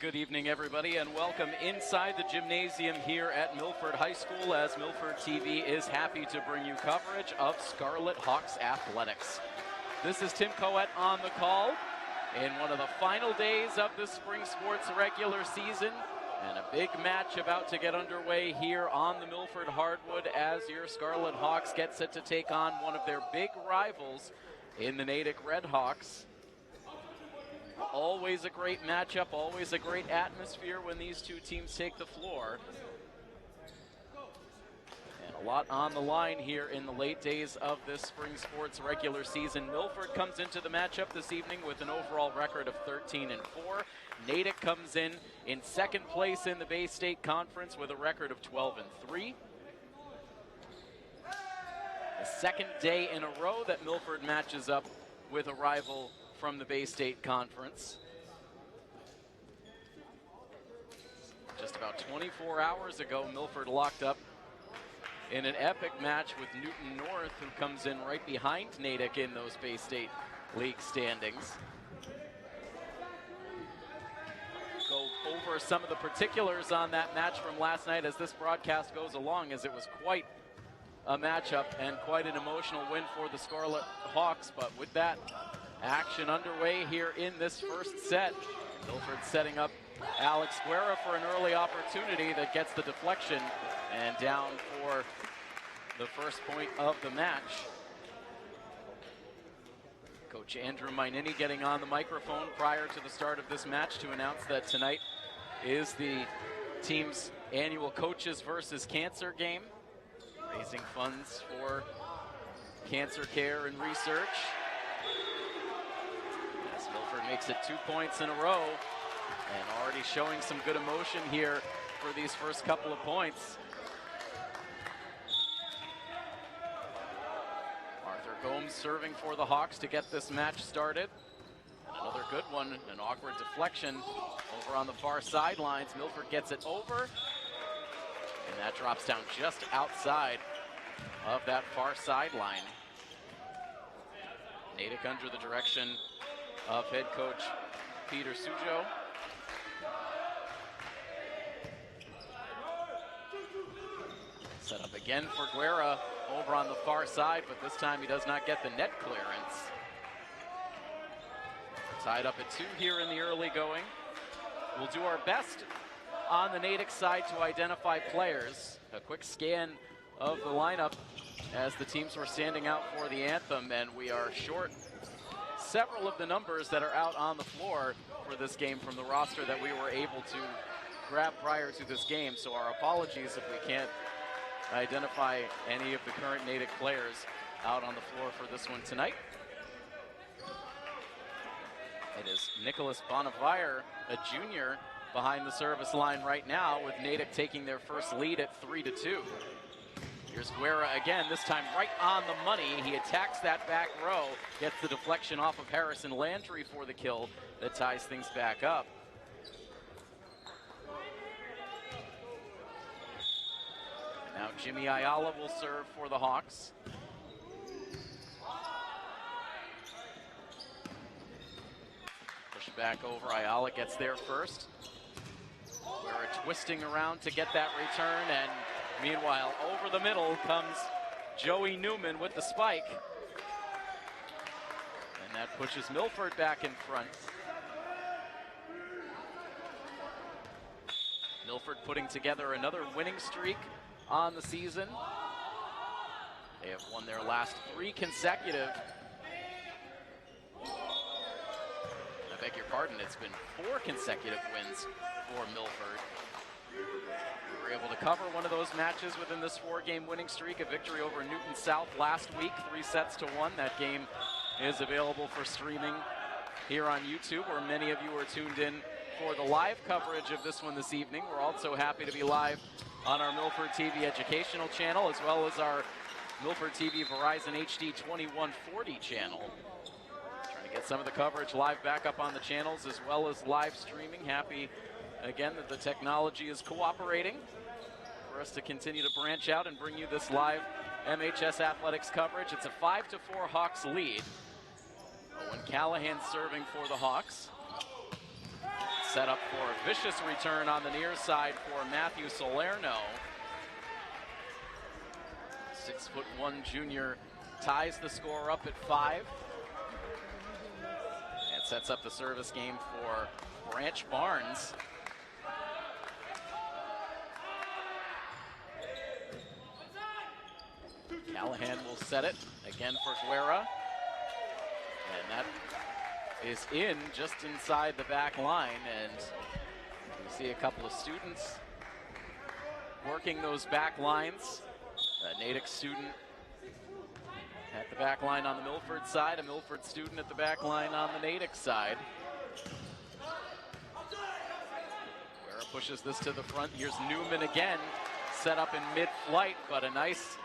Good evening, everybody, and welcome inside the gymnasium here at Milford High School as Milford TV is happy to bring you coverage of Scarlet Hawks athletics. This is Tim Coet on the call in one of the final days of the spring sports regular season, and a big match about to get underway here on the Milford hardwood as your Scarlet Hawks get set to take on one of their big rivals in the Natick Red Hawks. Always a great matchup, always a great atmosphere when these two teams take the floor. And a lot on the line here in the late days of this spring sports regular season. Milford comes into the matchup this evening with an overall record of 13-4. Natick comes in second place in the Bay State Conference with a record of 12-3. The second day in a row that Milford matches up with a rival from the Bay State Conference. Just about 24 hours ago, Milford locked up in an epic match with Newton North, who comes in right behind Natick in those Bay State League standings. Go over some of the particulars on that match from last night as this broadcast goes along, as it was quite a matchup and quite an emotional win for the Scarlet Hawks. But with that action underway here in this first set, Milford setting up Alex Guerra for an early opportunity that gets the deflection and down for the first point of the match. Coach Andrew Mainini getting on the microphone prior to the start of this match to announce that tonight is the team's annual Coaches versus Cancer game, raising funds for cancer care and research. Milford makes it 2 points in a row and already showing some good emotion here for these first couple of points. Arthur Gomes serving for the Hawks to get this match started. And another good one, an awkward deflection over on the far sidelines. Milford gets it over, and that drops down just outside of that far sideline. Natick under the direction of head coach Peter Sujo. Set up again for Guerra over on the far side, but this time he does not get the net clearance. We're tied up at 2 here in the early going. We'll do our best on the Natick side to identify players. A quick scan of the lineup as the teams were standing out for the anthem, and we are short several of the numbers that are out on the floor for this game from the roster that we were able to grab prior to this game. So our apologies if we can't identify any of the current Natick players out on the floor for this one tonight. It is Nicholas Bonavire, a junior, behind the service line right now, with Natick taking their first lead at 3-2. Here's Guerra again, this time right on the money. He attacks that back row, gets the deflection off of Harrison Landry for the kill that ties things back up. And now Jimmy Ayala will serve for the Hawks. Push it back over, Ayala gets there first. Guerra twisting around to get that return, and meanwhile, over the middle comes Joey Newman with the spike. And that pushes Milford back in front. Milford putting together another winning streak on the season. They have won their last 3 consecutive. I beg your pardon, it's been 4 consecutive wins for Milford. We were able to cover one of those matches within this 4-game winning streak, a victory over Newton South last week, 3-1. That game is available for streaming here on YouTube, where many of you are tuned in for the live coverage of this one this evening. We're also happy to be live on our Milford TV educational channel, as well as our Milford TV Verizon HD 2140 channel. Trying to get some of the coverage live back up on the channels, as well as live streaming. Happy again that the technology is cooperating for us to continue to branch out and bring you this live MHS athletics coverage. It's a 5-4 Hawks lead. Owen Callahan serving for the Hawks. Set up for a vicious return on the near side for Matthew Salerno. 6'1" junior ties the score up at 5. And sets up the service game for Branch Barnes. Callahan will set it again for Guerra. And that is in just inside the back line. And we see a couple of students working those back lines. A Natick student at the back line on the Milford side, a Milford student at the back line on the Natick side. Guerra pushes this to the front. Here's Newman again, set up in mid-flight, but a nice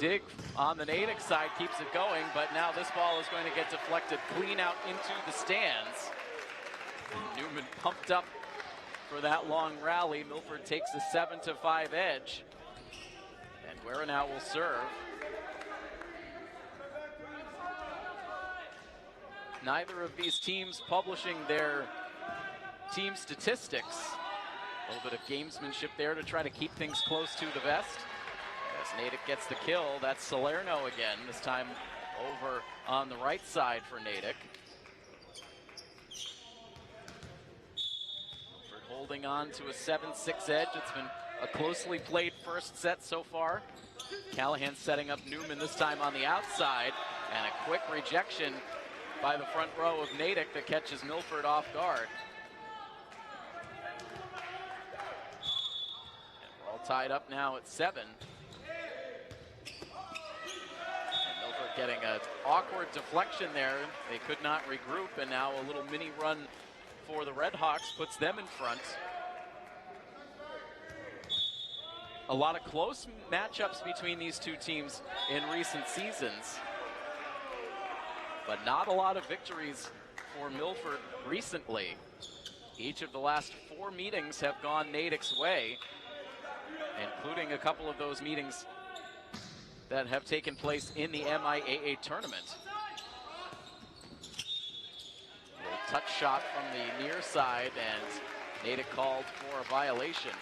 dig on the Natick side keeps it going, but now this ball is going to get deflected clean out into the stands. Newman pumped up for that long rally. Milford takes a 7-5 edge. And Guerra now will serve. Neither of these teams publishing their team statistics. A little bit of gamesmanship there to try to keep things close to the vest. As Natick gets the kill, that's Salerno again, this time over on the right side for Natick. Milford holding on to a 7-6 edge. It's been a closely played first set so far. Callahan setting up Newman this time on the outside, and a quick rejection by the front row of Natick that catches Milford off guard. And we're all tied up now at 7. And Milford getting an awkward deflection there. They could not regroup, and now a little mini run for the Redhawks puts them in front. A lot of close matchups between these two teams in recent seasons, but not a lot of victories for Milford recently. Each of the last 4 meetings have gone Natick's way, including a couple of those meetings that have taken place in the MIAA tournament. A touch shot from the near side, and Natick called for a violation.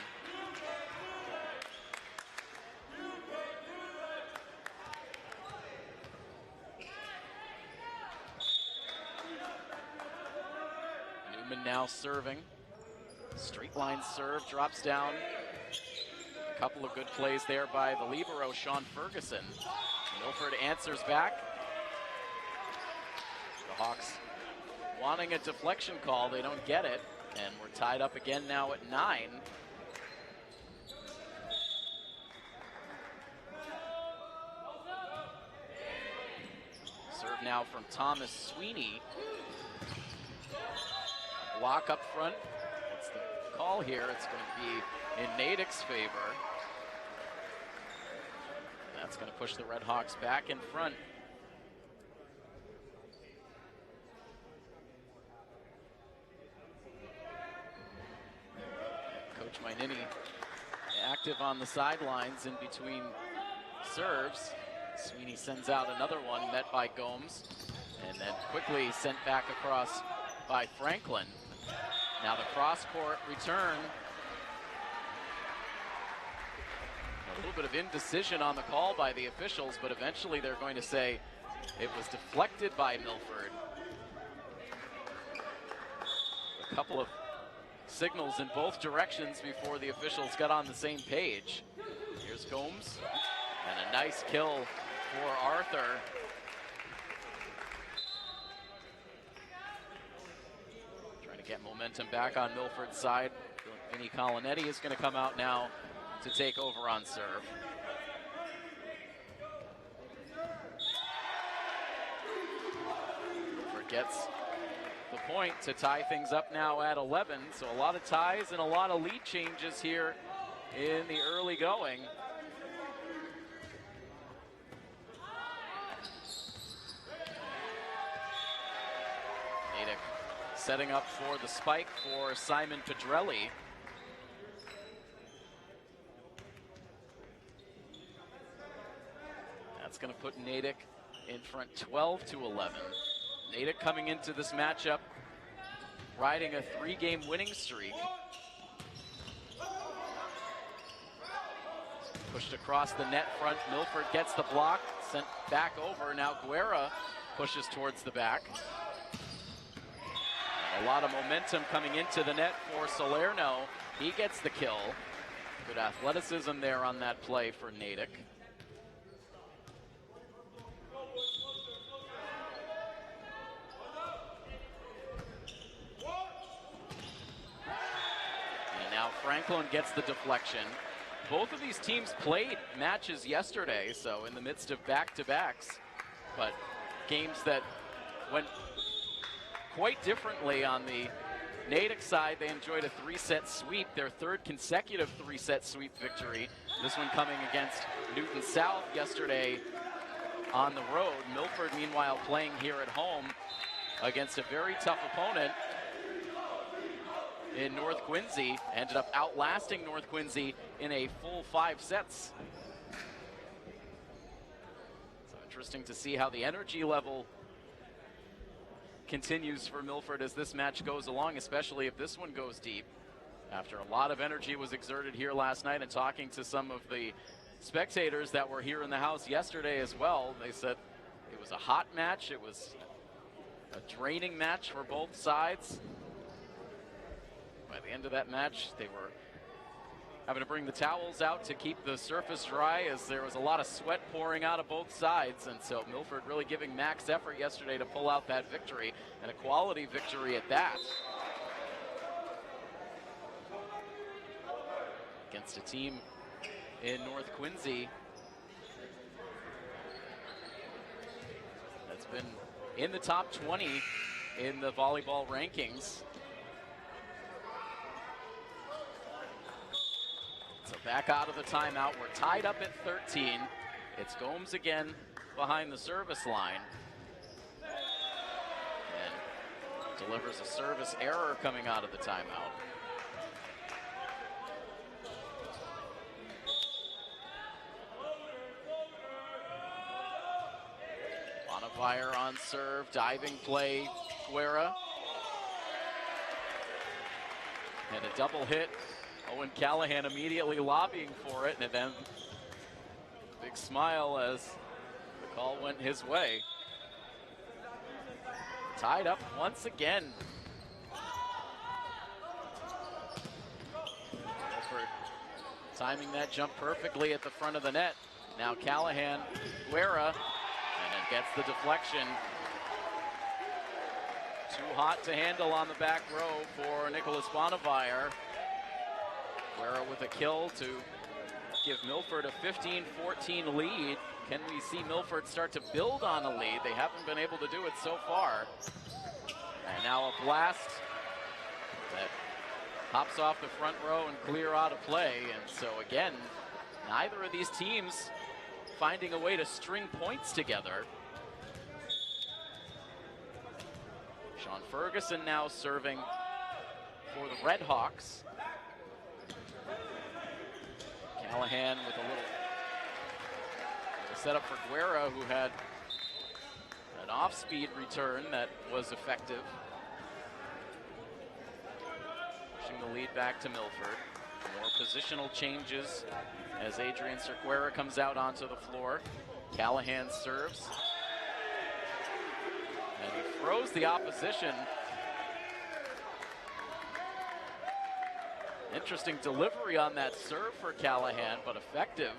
Now serving. Straight line serve, drops down. A couple of good plays there by the libero, Sean Ferguson. Milford answers back. The Hawks wanting a deflection call, they don't get it. And we're tied up again now at 9. Serve now from Thomas Sweeney. Block up front. That's the call here. It's going to be in Natick's favor. That's going to push the Redhawks back in front. Coach Mainini active on the sidelines in between serves. Sweeney sends out another one, met by Gomes, and then quickly sent back across by Franklin. Now the cross-court return. A little bit of indecision on the call by the officials, but eventually they're going to say it was deflected by Milford. A couple of signals in both directions before the officials got on the same page. Here's Gomes, and a nice kill for Arthur. Get momentum back on Milford's side. Vinny Colinetti is going to come out now to take over on serve. Milford gets the point to tie things up now at 11. So a lot of ties and a lot of lead changes here in the early going. Natick setting up for the spike for Simon Pedrelli. That's going to put Natick in front 12-11. Natick coming into this matchup riding a 3-game winning streak. Pushed across the net front. Milford gets the block, sent back over. Now Guerra pushes towards the back. A lot of momentum coming into the net for Salerno. He gets the kill. Good athleticism there on that play for Natick. And now Franklin gets the deflection. Both of these teams played matches yesterday, so in the midst of back-to-backs, but games that went quite differently. On the Natick side, they enjoyed a 3-set sweep, their 3rd consecutive 3-set sweep victory. This one coming against Newton South yesterday on the road. Milford, meanwhile, playing here at home against a very tough opponent in North Quincy. Ended up outlasting North Quincy in a full 5 sets. So interesting to see how the energy level continues for Milford as this match goes along, especially if this one goes deep. After a lot of energy was exerted here last night, and talking to some of the spectators that were here in the house yesterday as well, they said it was a hot match, it was a draining match for both sides. By the end of that match, they were having to bring the towels out to keep the surface dry, as there was a lot of sweat pouring out of both sides. And so Milford really giving max effort yesterday to pull out that victory, and a quality victory at that. Against a team in North Quincy that's been in the top 20 in the volleyball rankings. So back out of the timeout. We're tied up at 13. It's Gomes again behind the service line. And delivers a service error coming out of the timeout. Bonifire on serve, diving play, Guerra. And a double hit. Owen Callahan immediately lobbying for it, and then big smile as the call went his way. Tied up once again. Milford timing that jump perfectly at the front of the net. Now Callahan, Guerra, and then gets the deflection. Too hot to handle on the back row for Nicholas Bonifire. Guerra with a kill to give Milford a 15-14 lead. Can we see Milford start to build on a lead? They haven't been able to do it so far. And now a blast that hops off the front row and clear out of play. And so again, neither of these teams finding a way to string points together. Sean Ferguson now serving for the Red Hawks. Callahan with a little setup for Guerra, who had an off-speed return that was effective. Pushing the lead back to Milford. More positional changes as Adrian Cerquera comes out onto the floor. Callahan serves. And he throws the opposition. Interesting delivery on that serve for Callahan, but effective.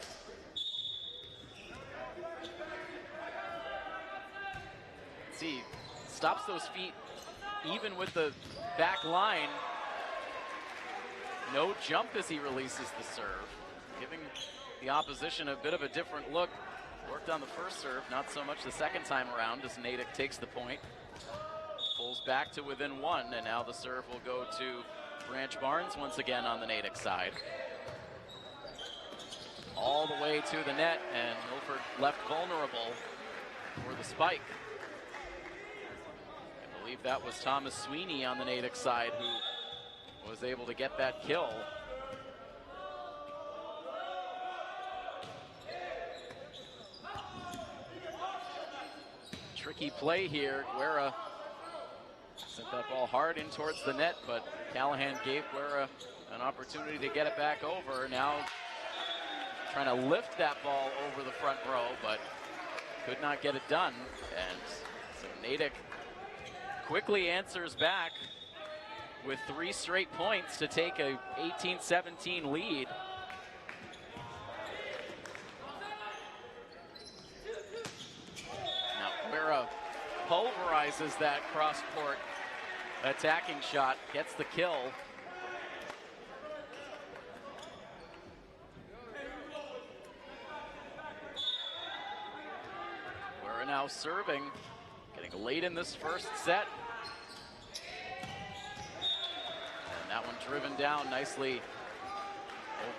See, stops those feet even with the back line. No jump as he releases the serve, giving the opposition a bit of a different look. Worked on the first serve, not so much the second time around, as Natick takes the point. Pulls back to within one, and now the serve will go to Branch Barnes once again on the Natick side. All the way to the net, and Milford left vulnerable for the spike. I believe that was Thomas Sweeney on the Natick side who was able to get that kill. Tricky play here. Guerra Sent that ball hard in towards the net, but Callahan gave Guerra an opportunity to get it back over. Now trying to lift that ball over the front row, but could not get it done. And so Natick quickly answers back with 3 straight points to take a 18-17 lead. Now Guerra pulverizes that cross-court attacking shot, gets the kill. Guerra now serving, getting late in this first set. And that one driven down nicely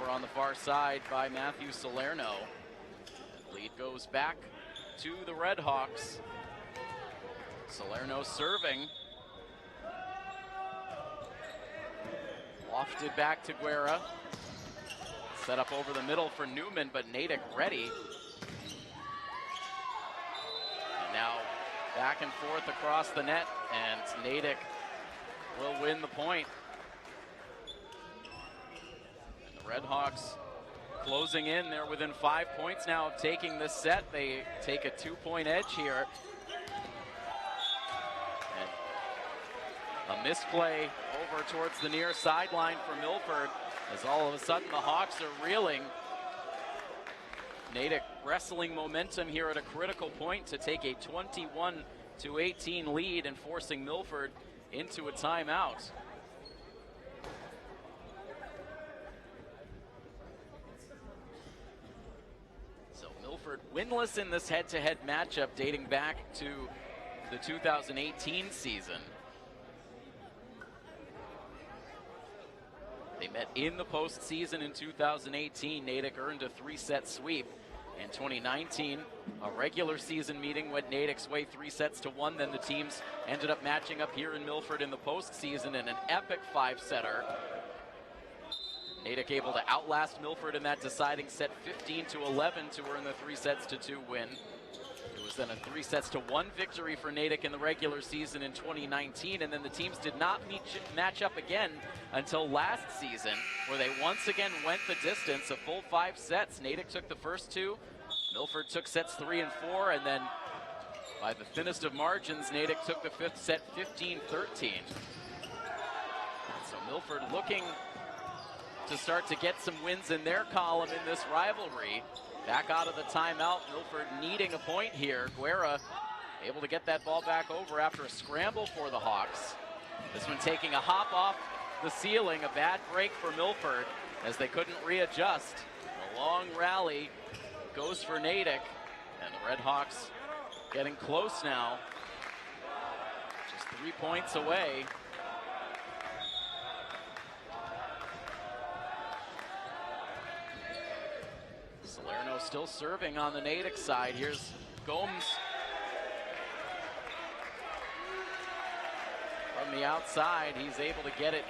over on the far side by Matthew Salerno. Lead goes back to the Red Hawks. Salerno serving. Lofted back to Guerra. Set up over the middle for Newman, but Natick ready. And now back and forth across the net, and Natick will win the point. And the Red Hawks closing in. They're within 5 points now of taking this set. They take a 2-point edge here. And a misplay over towards the near sideline for Milford, as all of a sudden the Hawks are reeling. Natick wrestling momentum here at a critical point to take a 21-18 lead and forcing Milford into a timeout. So Milford winless in this head-to-head matchup dating back to the 2018 season. They met in the postseason in 2018. Natick earned a 3-set sweep. In 2019, a regular season meeting went Natick's way 3-1. Then the teams ended up matching up here in Milford in the postseason in an epic 5-setter. Natick able to outlast Milford in that deciding set 15-11 to earn the 3-2 win. It was then a 3-1 victory for Natick in the regular season in 2019, and then the teams did not match up again until last season, where they once again went the distance, a full 5 sets. Natick took the first 2, Milford took sets 3 and 4, and then by the thinnest of margins, Natick took the 5th set 15-13. So Milford looking to start to get some wins in their column in this rivalry. Back out of the timeout, Milford needing a point here. Guerra able to get that ball back over after a scramble for the Hawks. This one taking a hop off the ceiling, a bad break for Milford as they couldn't readjust. A long rally goes for Natick, and the Red Hawks getting close now. Just 3 points away. Salerno still serving on the Natick side. Here's Gomes from the outside. He's able to get it.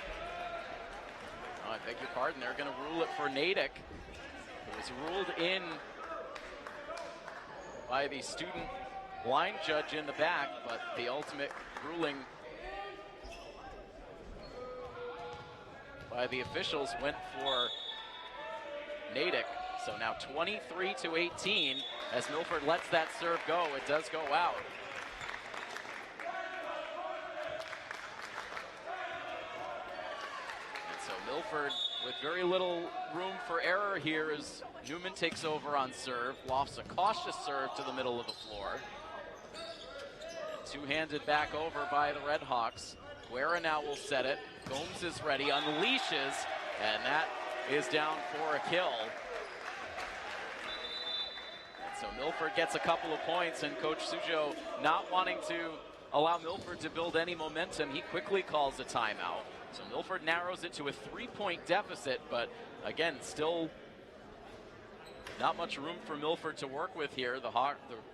Oh, I beg your pardon. They're going to rule it for Natick. It was ruled in by the student line judge in the back, but the ultimate ruling by the officials went for Natick. So now 23-18 as Milford lets that serve go. It does go out. And so Milford with very little room for error here as Newman takes over on serve, lofts a cautious serve to the middle of the floor. Two-handed back over by the Red Hawks. Guerra now will set it. Gomes is ready, unleashes, and that is down for a kill. So Milford gets a couple of points, and Coach Sujo not wanting to allow Milford to build any momentum, he quickly calls a timeout. So Milford narrows it to a 3-point deficit, but again, still not much room for Milford to work with here. The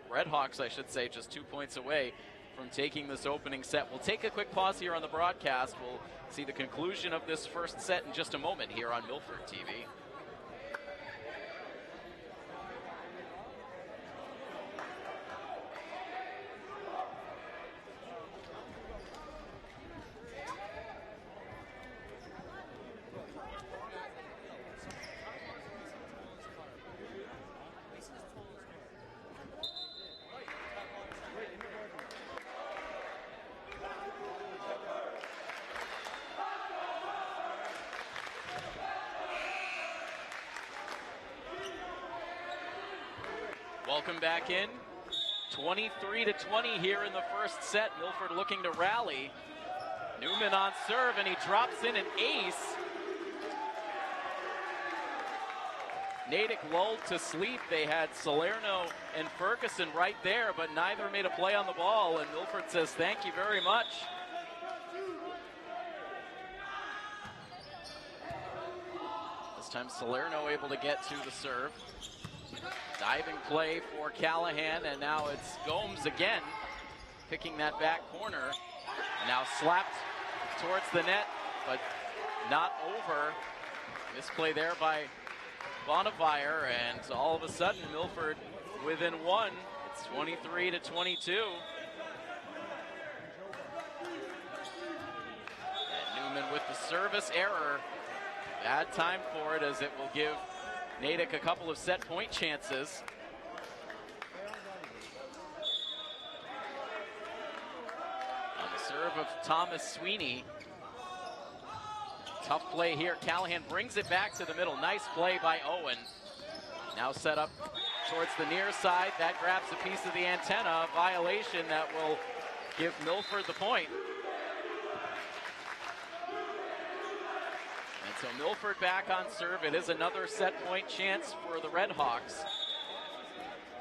Red Hawks, I should say, just 2 points away from taking this opening set. We'll take a quick pause here on the broadcast. We'll see the conclusion of this first set in just a moment here on Milford TV. welcome back in. 23-20 here in the first set. Milford looking to rally. Newman on serve, and he drops in an ace. Natick lulled to sleep. They had Salerno and Ferguson right there, but neither made a play on the ball, and Milford says thank you very much. This time Salerno able to get to the serve. Diving play for Callahan, and now it's Gomes again, picking that back corner. And now slapped towards the net, but not over. Misplay there by Bonavire, and all of a sudden Milford within one. It's 23-22. And Newman with the service error. Bad time for it, as it will give Natick a couple of set point chances. On the serve of Thomas Sweeney. Tough play here. Callahan brings it back to the middle. Nice play by Owen. Now set up towards the near side. That grabs a piece of the antenna. Violation that will give Milford the point. And so Milford back on serve. It is another set point chance for the Red Hawks.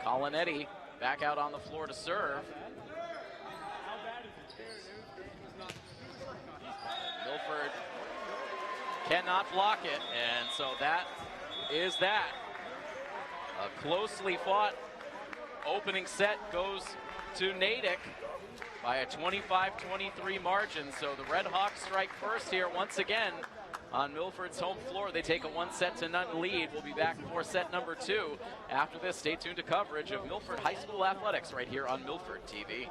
Colinetti back out on the floor to serve. Milford cannot block it, and so that is that. A closely fought opening set goes to Natick by a 25-23 margin. So the Red Hawks strike first here once again on Milford's home floor. They take a 1-0 lead. We'll be back for set number 2. After this, stay tuned to coverage of Milford High School athletics right here on Milford TV.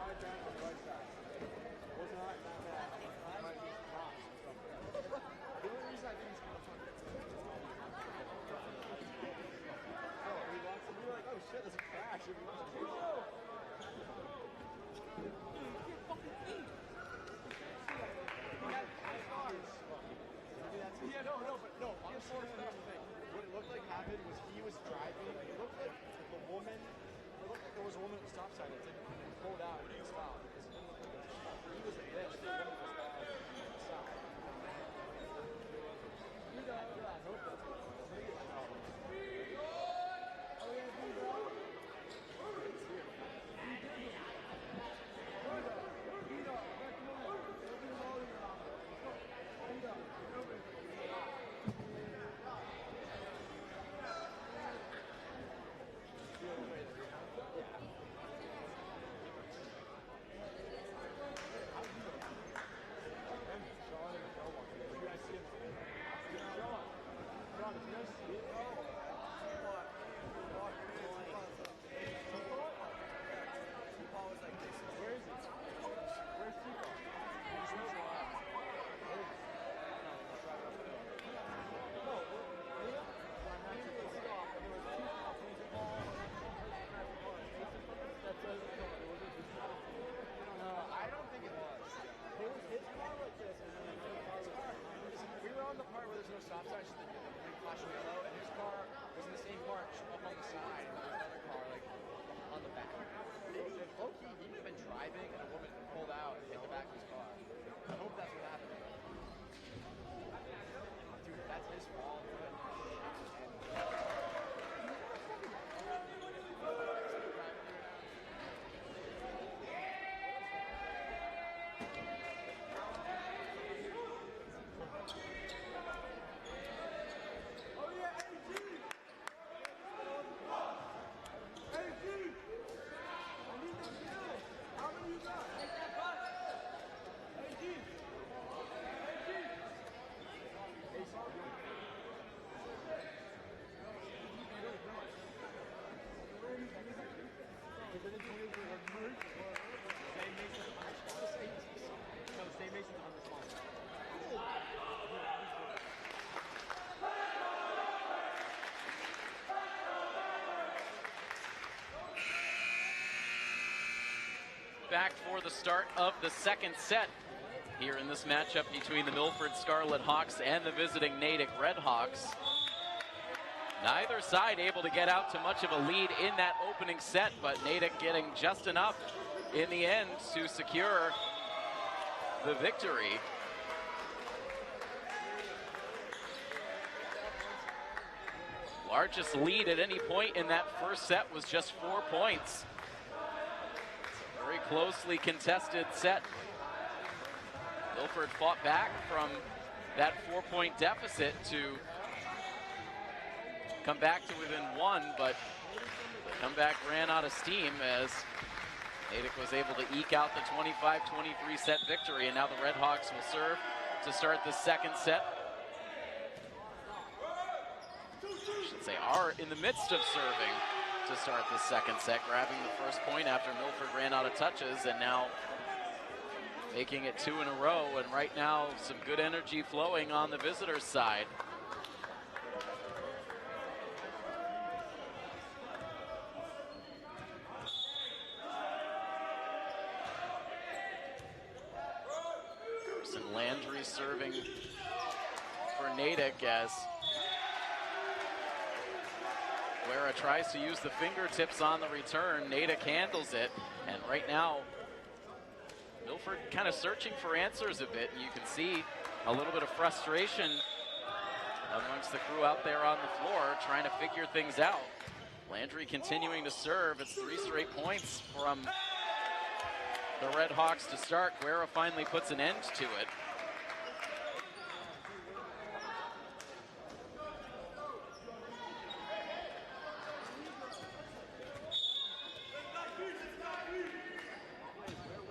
Back for the start of the second set here in this matchup between the Milford Scarlet Hawks and the visiting Natick Red Hawks. Neither side able to get out to much of a lead in that opening set, but Natick getting just enough in the end to secure the victory. Largest lead at any point in that first set was just 4 points. It's a very closely contested set. Milford fought back from that 4-point deficit to come back to within 1, but the comeback ran out of steam as Natick was able to eke out the 25-23 set victory, and now the Red Hawks will serve to start the second set. I should say are in the midst of serving to start the second set, grabbing the first point after Milford ran out of touches, and now making it 2 in a row, and right now some good energy flowing on the visitors' side. Landry serving for Natick as Guerra tries to use the fingertips on the return. Natick handles it, and right now Milford kind of searching for answers a bit, and you can see a little bit of frustration amongst the crew out there on the floor trying to figure things out. Landry continuing to serve. It's 3 straight points from the Red Hawks to start. Guerra finally puts an end to it.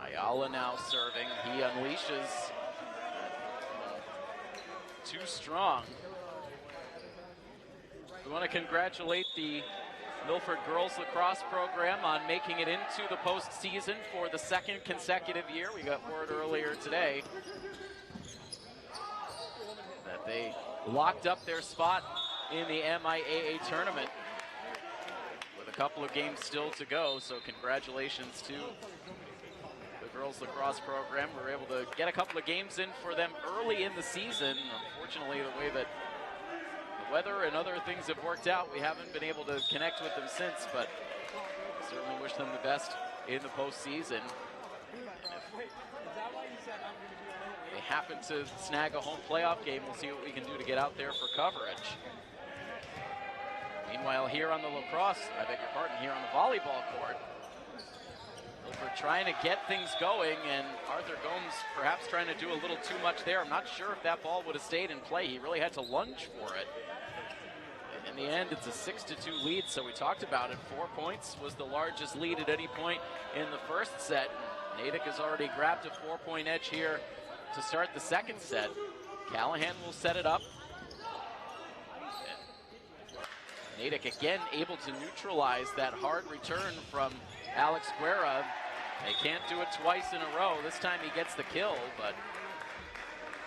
Ayala now serving. He unleashes. Too strong. We want to congratulate the Milford girls lacrosse program on making it into the postseason for the 2nd consecutive year. We got word earlier today that they locked up their spot in the MIAA tournament with a couple of games still to go, so congratulations to the girls lacrosse program. We were able to get a couple of games in for them early in the season. Unfortunately, the way that weather and other things have worked out, we haven't been able to connect with them since, but certainly wish them the best in the postseason. If they happen to snag a home playoff game, we'll see what we can do to get out there for coverage. Meanwhile, here on the lacrosse, here on the volleyball court, Milford trying to get things going, and Arthur Gomes perhaps trying to do a little too much there. I'm not sure if that ball would have stayed in play. He really had to lunge for it. In the end, it's a 6-2 lead, so we talked about it. 4 points was the largest lead at any point in the first set. Natick has already grabbed a 4-point edge here to start the second set. Callahan will set it up. Natick again able to neutralize that hard return from Alex Guerra. They can't do it twice in a row. This time he gets the kill, but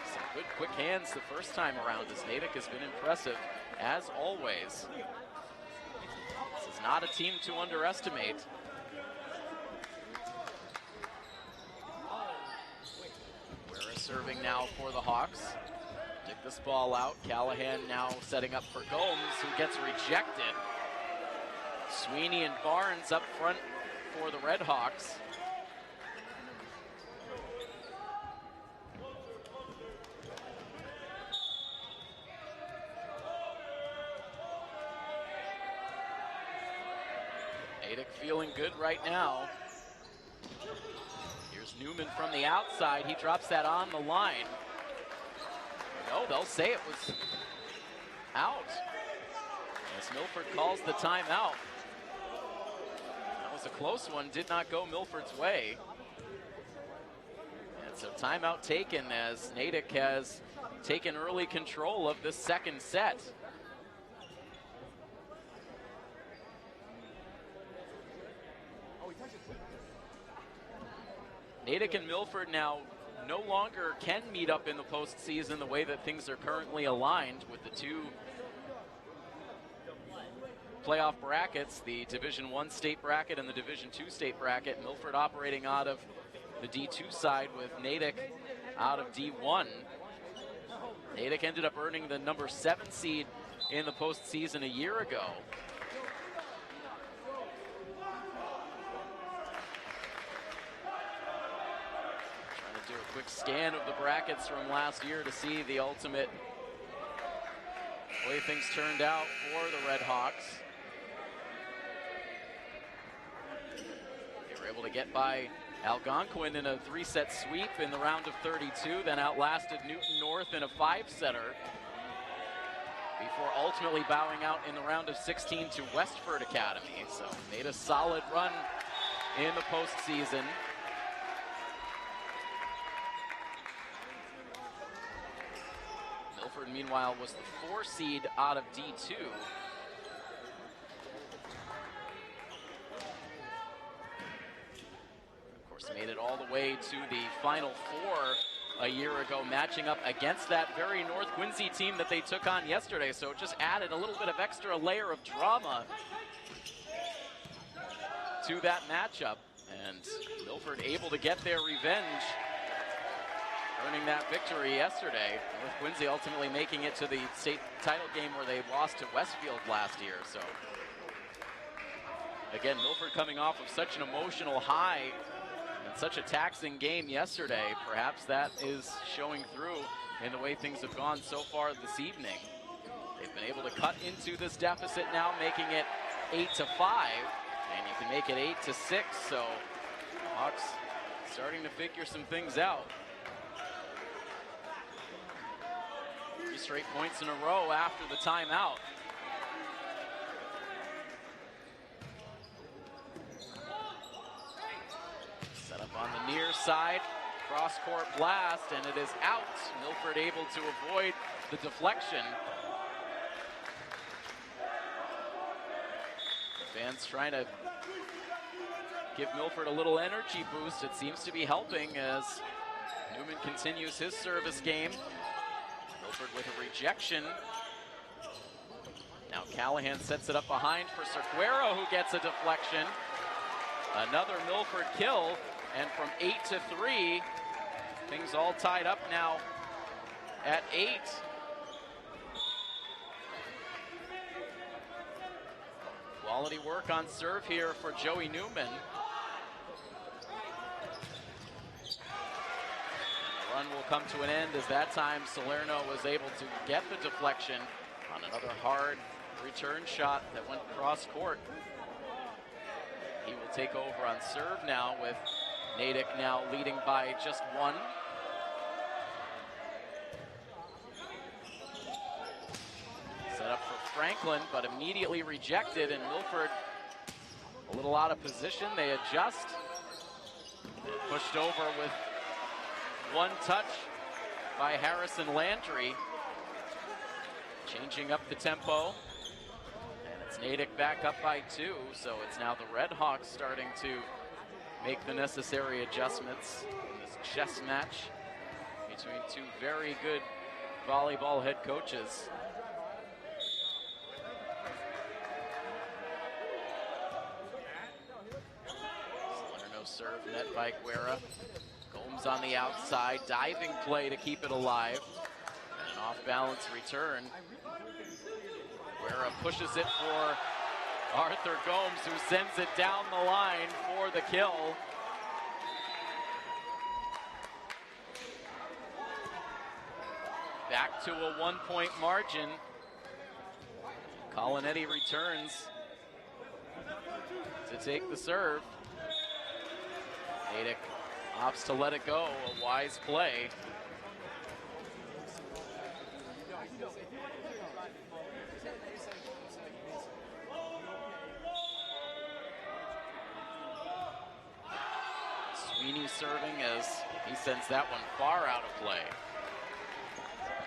some good quick hands the first time around as Natick has been impressive. As always, this is not a team to underestimate. Guerra serving now for the Hawks. Dig this ball out. Callahan now setting up for Gomes, who gets rejected. Sweeney and Barnes up front for the Red Hawks. Natick feeling good right now. Here's Newman from the outside. He drops that on the line. No, they'll say it was out as Milford calls the timeout. That was a close one, did not go Milford's way. And so timeout taken as Natick has taken early control of this second set. Natick and Milford now no longer can meet up in the postseason the way that things are currently aligned with the two playoff brackets, the Division I state bracket and the Division II state bracket. Milford operating out of the D2 side with Natick out of D1. Natick ended up earning the number 7 seed in the postseason a year ago. Trying to do a quick scan of the brackets from last year to see the ultimate way things turned out for the Red Hawks. They were able to get by Algonquin in a 3-set sweep in the round of 32, then outlasted Newton North in a 5-setter before ultimately bowing out in the round of 16 to Westford Academy. So made a solid run in the postseason. Milford, meanwhile, was the 4 seed out of D2. Of course, made it all the way to the Final Four a year ago, matching up against that very North Quincy team that they took on yesterday. So it just added a little bit of extra layer of drama to that matchup. And Milford able to get their revenge, earning that victory yesterday. North Quincy ultimately making it to the state title game where they lost to Westfield last year. So again, Milford coming off of such an emotional high and such a taxing game yesterday. Perhaps that is showing through in the way things have gone so far this evening. They've been able to cut into this deficit now, making it 8-5, and you can make it 8-6. So Hawks starting to figure some things out. 3 straight points in a row after the timeout. Set up on the near side, cross-court blast, and it is out. Milford able to avoid the deflection. Fans trying to give Milford a little energy boost. It seems to be helping as Newman continues his service game. Milford with a rejection. Now Callahan sets it up behind for Cerqueira, who gets a deflection. Another Milford kill, and from 8-3, things all tied up now at 8. Quality work on serve here for Joey Newman. The run will come to an end as that time Salerno was able to get the deflection on another hard return shot that went cross court. He will take over on serve now, with Natick now leading by just 1. Set up for Franklin, but immediately rejected, and Milford a little out of position. They adjust. Pushed over with 1 touch by Harrison Landry. Changing up the tempo. And it's Natick back up by 2, so it's now the Red Hawks starting to make the necessary adjustments in this chess match between 2 very good volleyball head coaches. Salerno serve net by Guerra. Gomes on the outside, diving play to keep it alive. And an off-balance return. Guerra pushes it for Arthur Gomes, who sends it down the line for the kill. Back to a 1-point margin. Colinetti returns to take the serve. Natick opts to let it go, a wise play. Sweeney serving as he sends that one far out of play.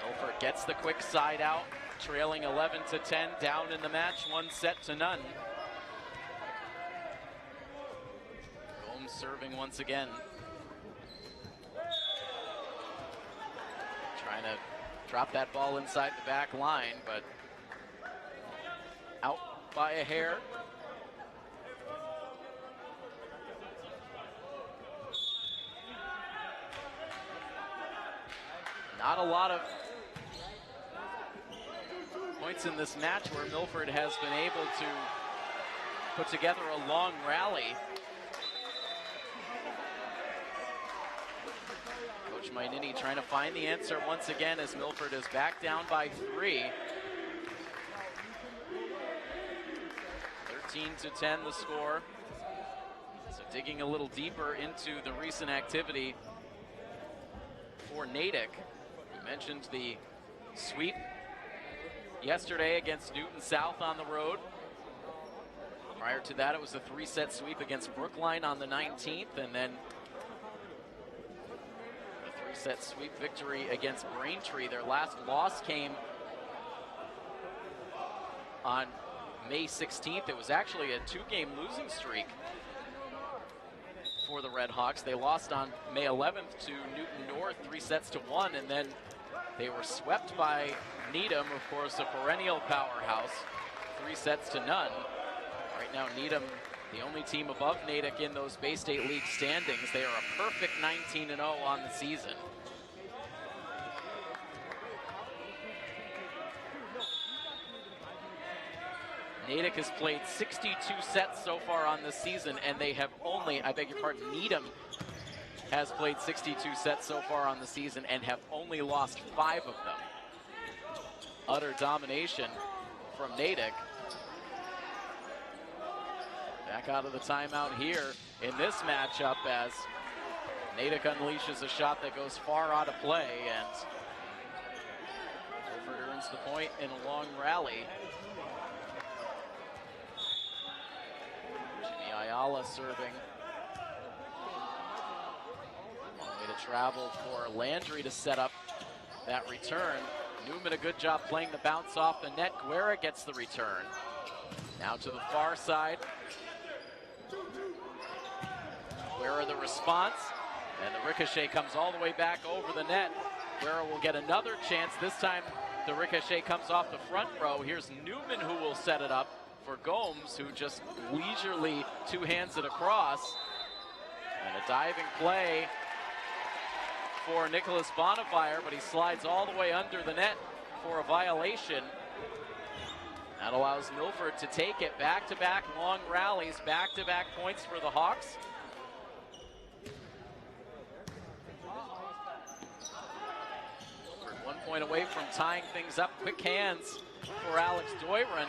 Milford gets the quick side out, trailing 11-10, down in the match, 1-0. Gomes serving once again. Trying to drop that ball inside the back line, but out by a hair. Not a lot of points in this match where Milford has been able to put together a long rally. Coach Mainini trying to find the answer once again as Milford is back down by 3. 13-10 the score. So digging a little deeper into the recent activity for Natick. We mentioned the sweep yesterday against Newton South on the road. Prior to that, it was a 3-set sweep against Brookline on the 19th, and then a 3-set sweep victory against Braintree. Their last loss came on May 16th. It was actually a 2-game losing streak for the Red Hawks. They lost on May 11th to Newton North, 3-1, and then they were swept by Needham, of course, a perennial powerhouse, 3-0. Right now, Needham, the only team above Natick in those Bay State League standings. They are a perfect 19-0 on the season. Natick has played 62 sets so far on this season, and they have only, I beg your pardon, Needham has played 62 sets so far on the season and have only lost 5 of them. Utter domination from Natick. Back out of the timeout here in this matchup as Natick unleashes a shot that goes far out of play, and Milford earns the point in a long rally. Jimmy Ayala serving. Long way to travel for Landry to set up that return. Newman a good job playing the bounce off the net. Guerra gets the return. Now to the far side. Guerra the response, and the ricochet comes all the way back over the net. Guerra will get another chance. This time the ricochet comes off the front row. Here's Newman who will set it up for Gomes, who just leisurely two-hands it across. And a diving play for Nicholas Bonifire, but he slides all the way under the net for a violation. That allows Milford to take it. Back-to-back long rallies, back-to-back points for the Hawks. Milford 1 point away from tying things up. Quick hands for Alex Doiron.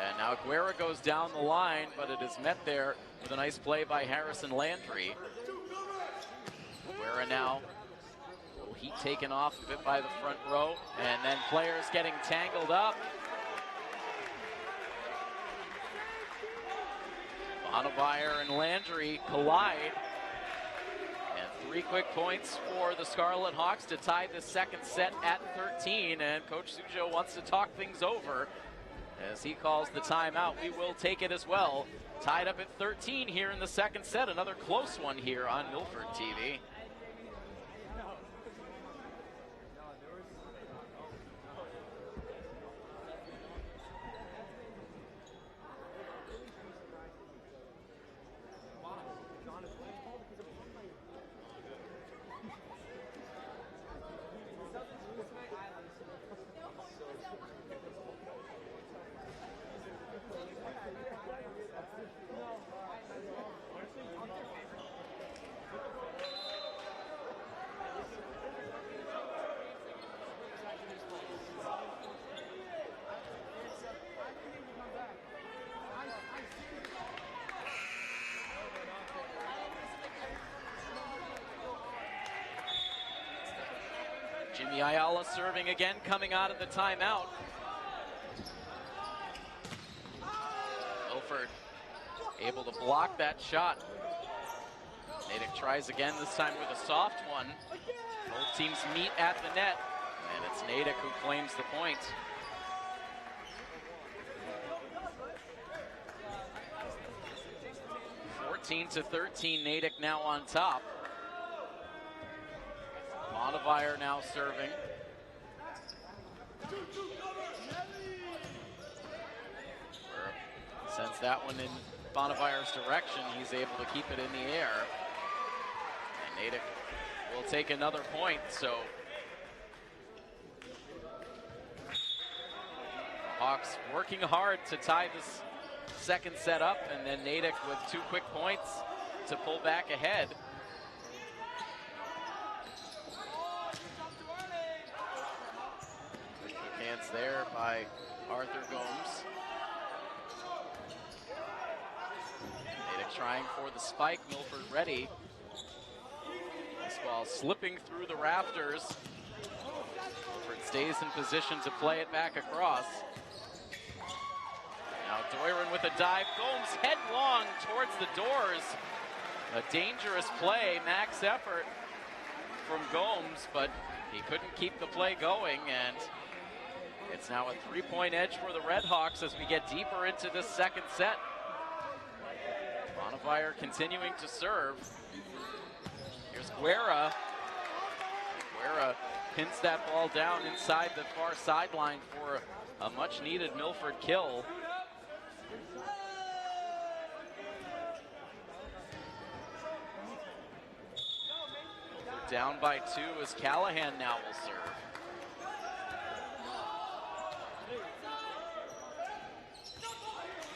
And now Guerra goes down the line, but it is met there with a nice play by Harrison Landry. Guerra now, heat taken off a bit by the front row, and then players getting tangled up. Bonavire and Landry collide. And 3 quick points for the Scarlet Hawks to tie the second set at 13. And Coach Sujo wants to talk things over as he calls the timeout. We will take it as well. Tied up at 13 here in the second set. Another close one here on Milford TV. Jimmy Ayala serving again, coming out of the timeout. Milford able to block that shot. Natick tries again, this time with a soft one. Both teams meet at the net, and it's Natick who claims the point. to 13, Natick now on top. Bonavire now serving. Sends that one in Bonavire's direction. He's able to keep it in the air. And Natick will take another point, so Hawks working hard to tie this second set up, and then Natick with 2 quick points to pull back ahead. Quick hands there by Arthur Gomes. Natick trying for the spike, Milford ready. This ball slipping through the rafters. Milford stays in position to play it back across. Now Doiron with a dive, Gomes headlong towards the doors. A dangerous play, max effort from Gomes, but he couldn't keep the play going, and it's now a 3-point edge for the Redhawks as we get deeper into this second set. Bonnevier continuing to serve. Here's Guerra. Guerra pins that ball down inside the far sideline for a much-needed Milford kill. Milford down by 2 as Callahan now will serve.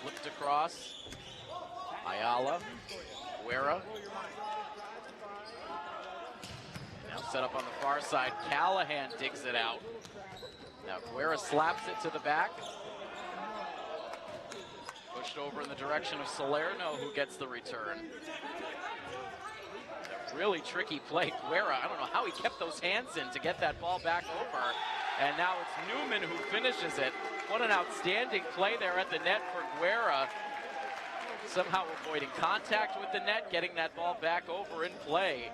Flipped across. Ayala, Guerra. Now set up on the far side. Callahan digs it out. Now Guerra slaps it to the back. Pushed over in the direction of Salerno, who gets the return. A really tricky play. Guerra, I don't know how he kept those hands in to get that ball back over. And now it's Newman who finishes it. What an outstanding play there at the net for Guerra. Somehow avoiding contact with the net, getting that ball back over in play.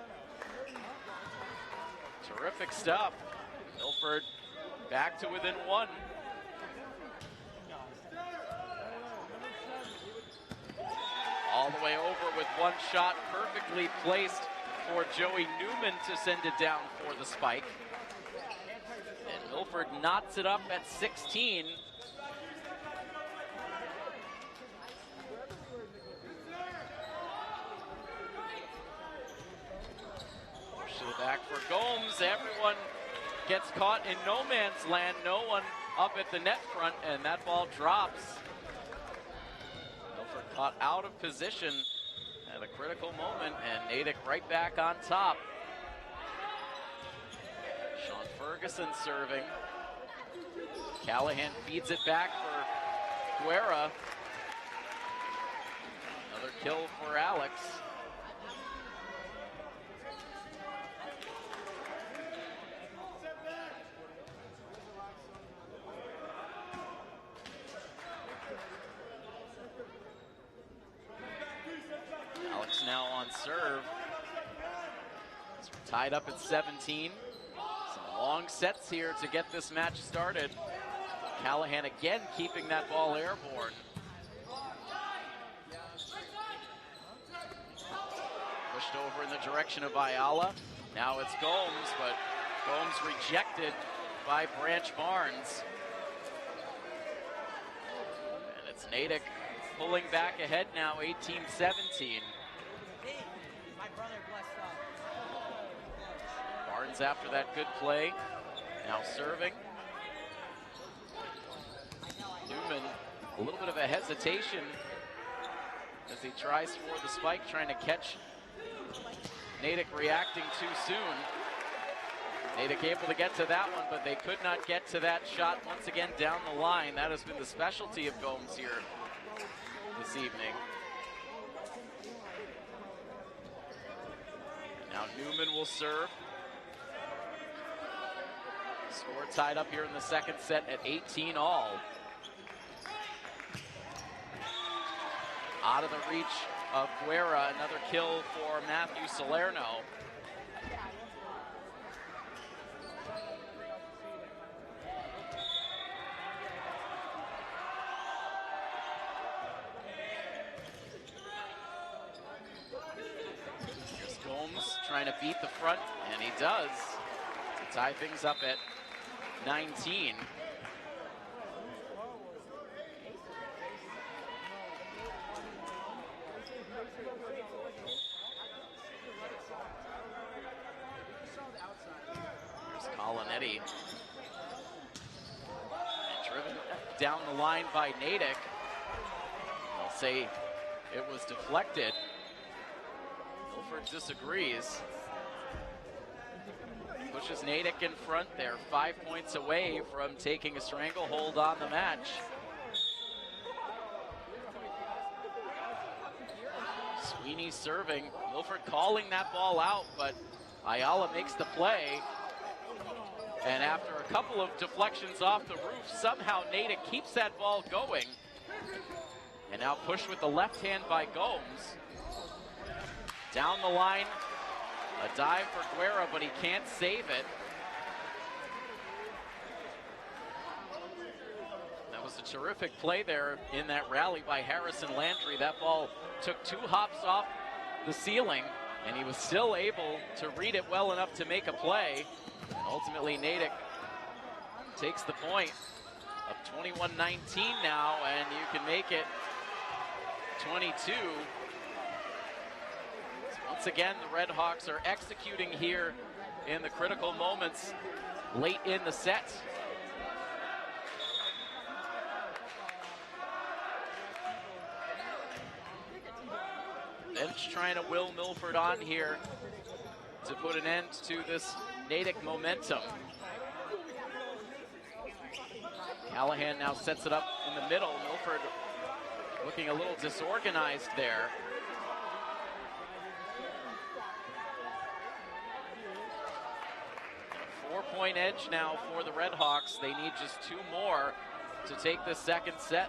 Terrific stuff. Milford back to within 1. All the way over with one shot perfectly placed for Joey Newman to send it down for the spike. And Milford knots it up at 16. To the back for Gomes. Everyone gets caught in no man's land. No one up at the net front, and that ball drops. Milford caught out of position at a critical moment, and Natick right back on top. Sean Ferguson serving. Callahan feeds it back for Guerra. Another kill for Alex. Now on serve. So we're tied up at 17. Some long sets here to get this match started. Callahan again keeping that ball airborne. Pushed over in the direction of Ayala. Now it's Gomes, but Gomes rejected by Branch Barnes. And it's Natick pulling back ahead now, 18-17. Barnes after that good play, now serving. Newman, a little bit of a hesitation as he tries for the spike, trying to catch Natick reacting too soon. Natick able to get to that one, but they could not get to that shot once again down the line. That has been the specialty of Gomes here this evening. Now Newman will serve. Score tied up here in the second set at 18 all. Out of the reach of Guerra, another kill for Matthew Salerno. Here's Gomes trying to beat the front, and he does to tie things up at 19. Here's Colinetti. Driven down the line by Natick. They'll say it was deflected. Milford disagrees. Pushes Natick in front. They're 5 points away from taking a stranglehold on the match. Sweeney serving. Milford calling that ball out, but Ayala makes the play. And after a couple of deflections off the roof, somehow Natick keeps that ball going. And now pushed with the left hand by Gomes. Down the line, a dive for Guerra, but he can't save it. That was a terrific play there in that rally by Harrison Landry. That ball took 2 hops off the ceiling, and he was still able to read it well enough to make a play. And ultimately, Natick takes the point of 21-19 now, and you can make it 22. So once again, the Red Hawks are executing here in the critical moments late in the set. Bench trying to will Milford on here to put an end to this Natick momentum. Callahan now sets it up in the middle. Milford looking a little disorganized there. A 4-point edge now for the Red Hawks. They need just 2 more to take the second set.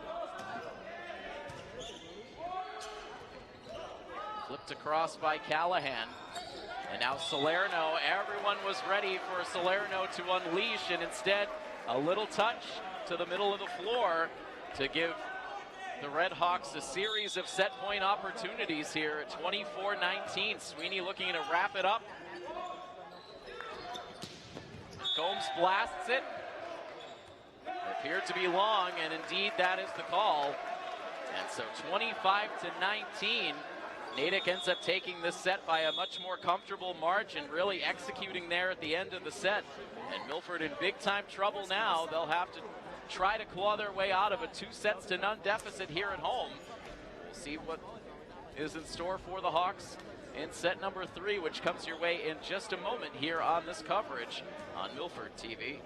Flipped across by Callahan. And now Salerno, everyone was ready for Salerno to unleash, and instead a little touch to the middle of the floor to give the Red Hawks a series of set point opportunities here at 24-19. Sweeney looking to wrap it up. Gomes blasts it. It appeared to be long, and indeed that is the call. And so 25-19. Natick ends up taking this set by a much more comfortable margin, really executing there at the end of the set. And Milford in big time trouble now. They'll have to try to claw their way out of a 2-0 deficit here at home. We'll see what is in store for the Hawks in set number 3, which comes your way in just a moment here on this coverage on Milford TV.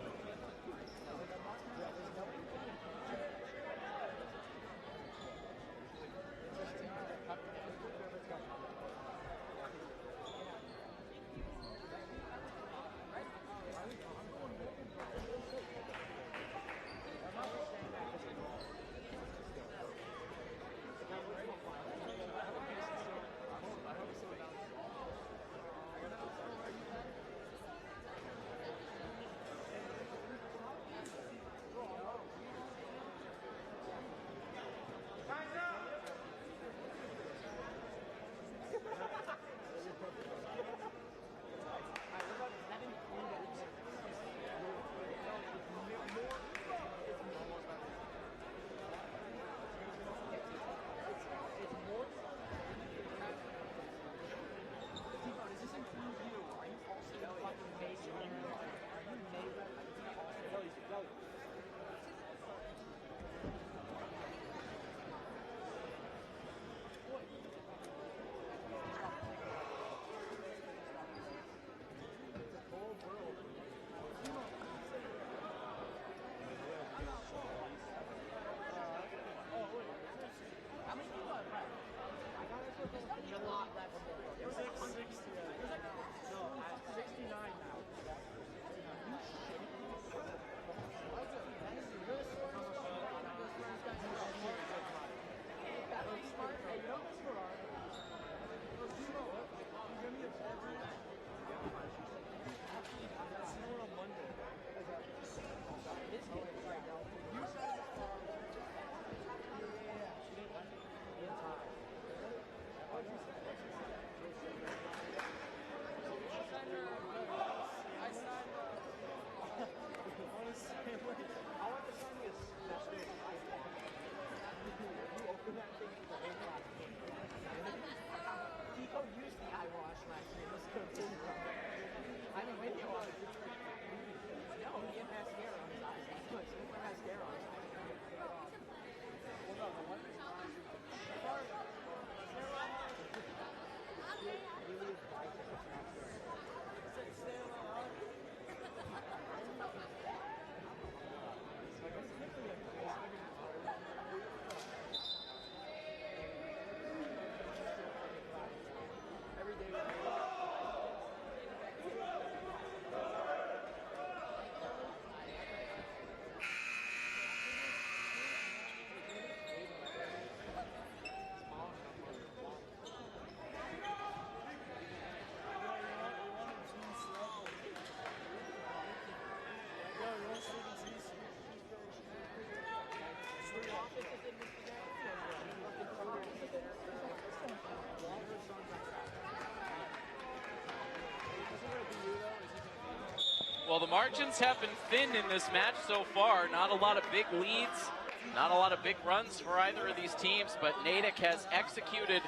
Well, the margins have been thin in this match so far. Not a lot of big leads, not a lot of big runs for either of these teams, but Natick has executed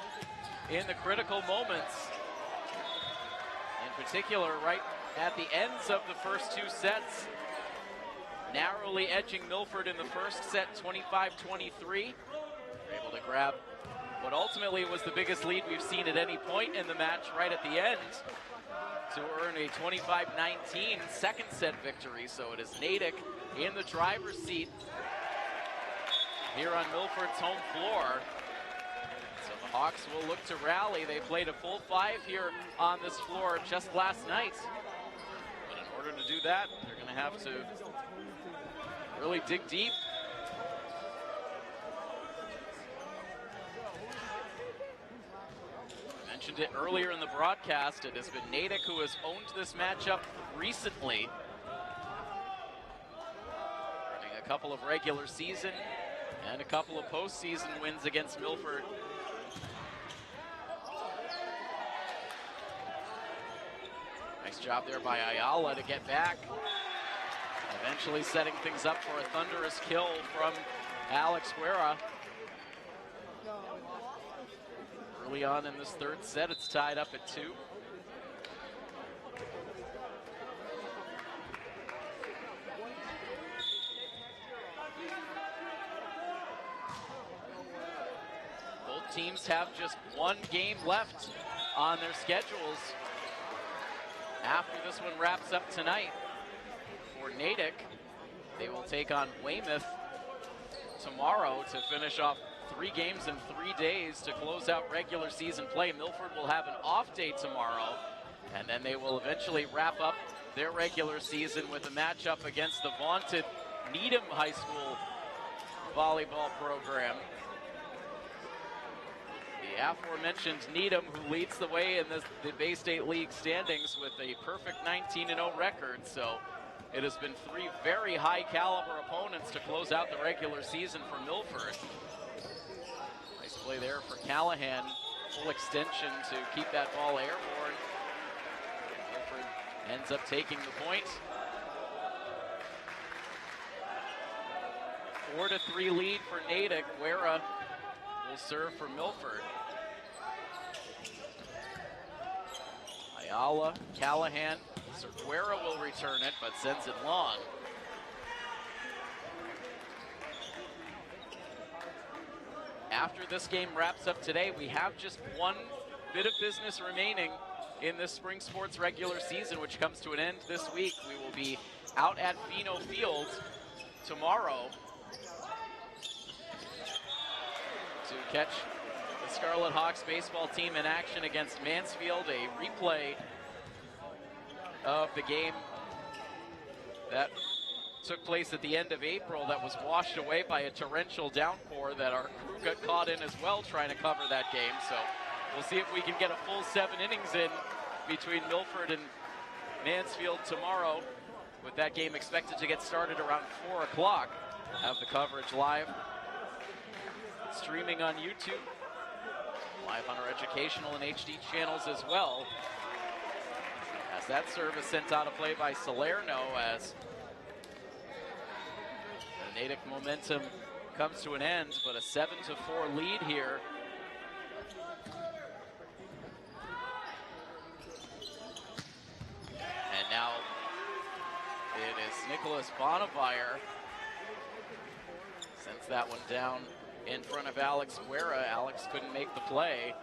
in the critical moments. In particular, right at the ends of the first two sets, narrowly edging Milford in the first set, 25-23. Able to grab what ultimately was the biggest lead we've seen at any point in the match right at the end to earn a 25-19 second set victory. So it is Natick in the driver's seat here on Milford's home floor. So the Hawks will look to rally. They played a full 5 here on this floor just last night. But in order to do that, they're going to have to really dig deep. I mentioned it earlier in the broadcast. It has been Natick who has owned this matchup recently. Earning a couple of regular season and a couple of postseason wins against Milford. Nice job there by Ayala to get back. Eventually setting things up for a thunderous kill from Alex Guerra. Early on in this third set, it's tied up at 2. Both teams have just one game left on their schedules after this one wraps up tonight. For Natick, they will take on Weymouth tomorrow to finish off 3 games in 3 days to close out regular season play. Milford will have an off day tomorrow, and then they will eventually wrap up their regular season with a matchup against the vaunted Needham High School volleyball program. The aforementioned Needham, who leads the way in the Bay State League standings with a perfect 19-0 record. So it has been 3 very high caliber opponents to close out the regular season for Milford. Nice play there for Callahan. Full extension to keep that ball airborne. Milford ends up taking the point. 4-3 lead for Natick. Guerra will serve for Milford. Ayala, Callahan. Guerra will return it, but sends it long. After this game wraps up today, we have just one bit of business remaining in this spring sports regular season, which comes to an end this week. We will be out at Fino Field tomorrow to catch the Scarlet Hawks baseball team in action against Mansfield, a replay of the game that took place at the end of April that was washed away by a torrential downpour that our crew got caught in as well trying to cover that game. So we'll see if we can get a full 7 innings in between Milford and Mansfield tomorrow, with that game expected to get started around 4 o'clock. Have the coverage live, streaming on YouTube, live on our educational and HD channels as well. As that service sent out a play by Salerno as the Natick momentum comes to an end, but a 7-4 lead here. And now it is Nicholas Bonavire. Sends that one down in front of Alex Guerra. Alex couldn't make the play.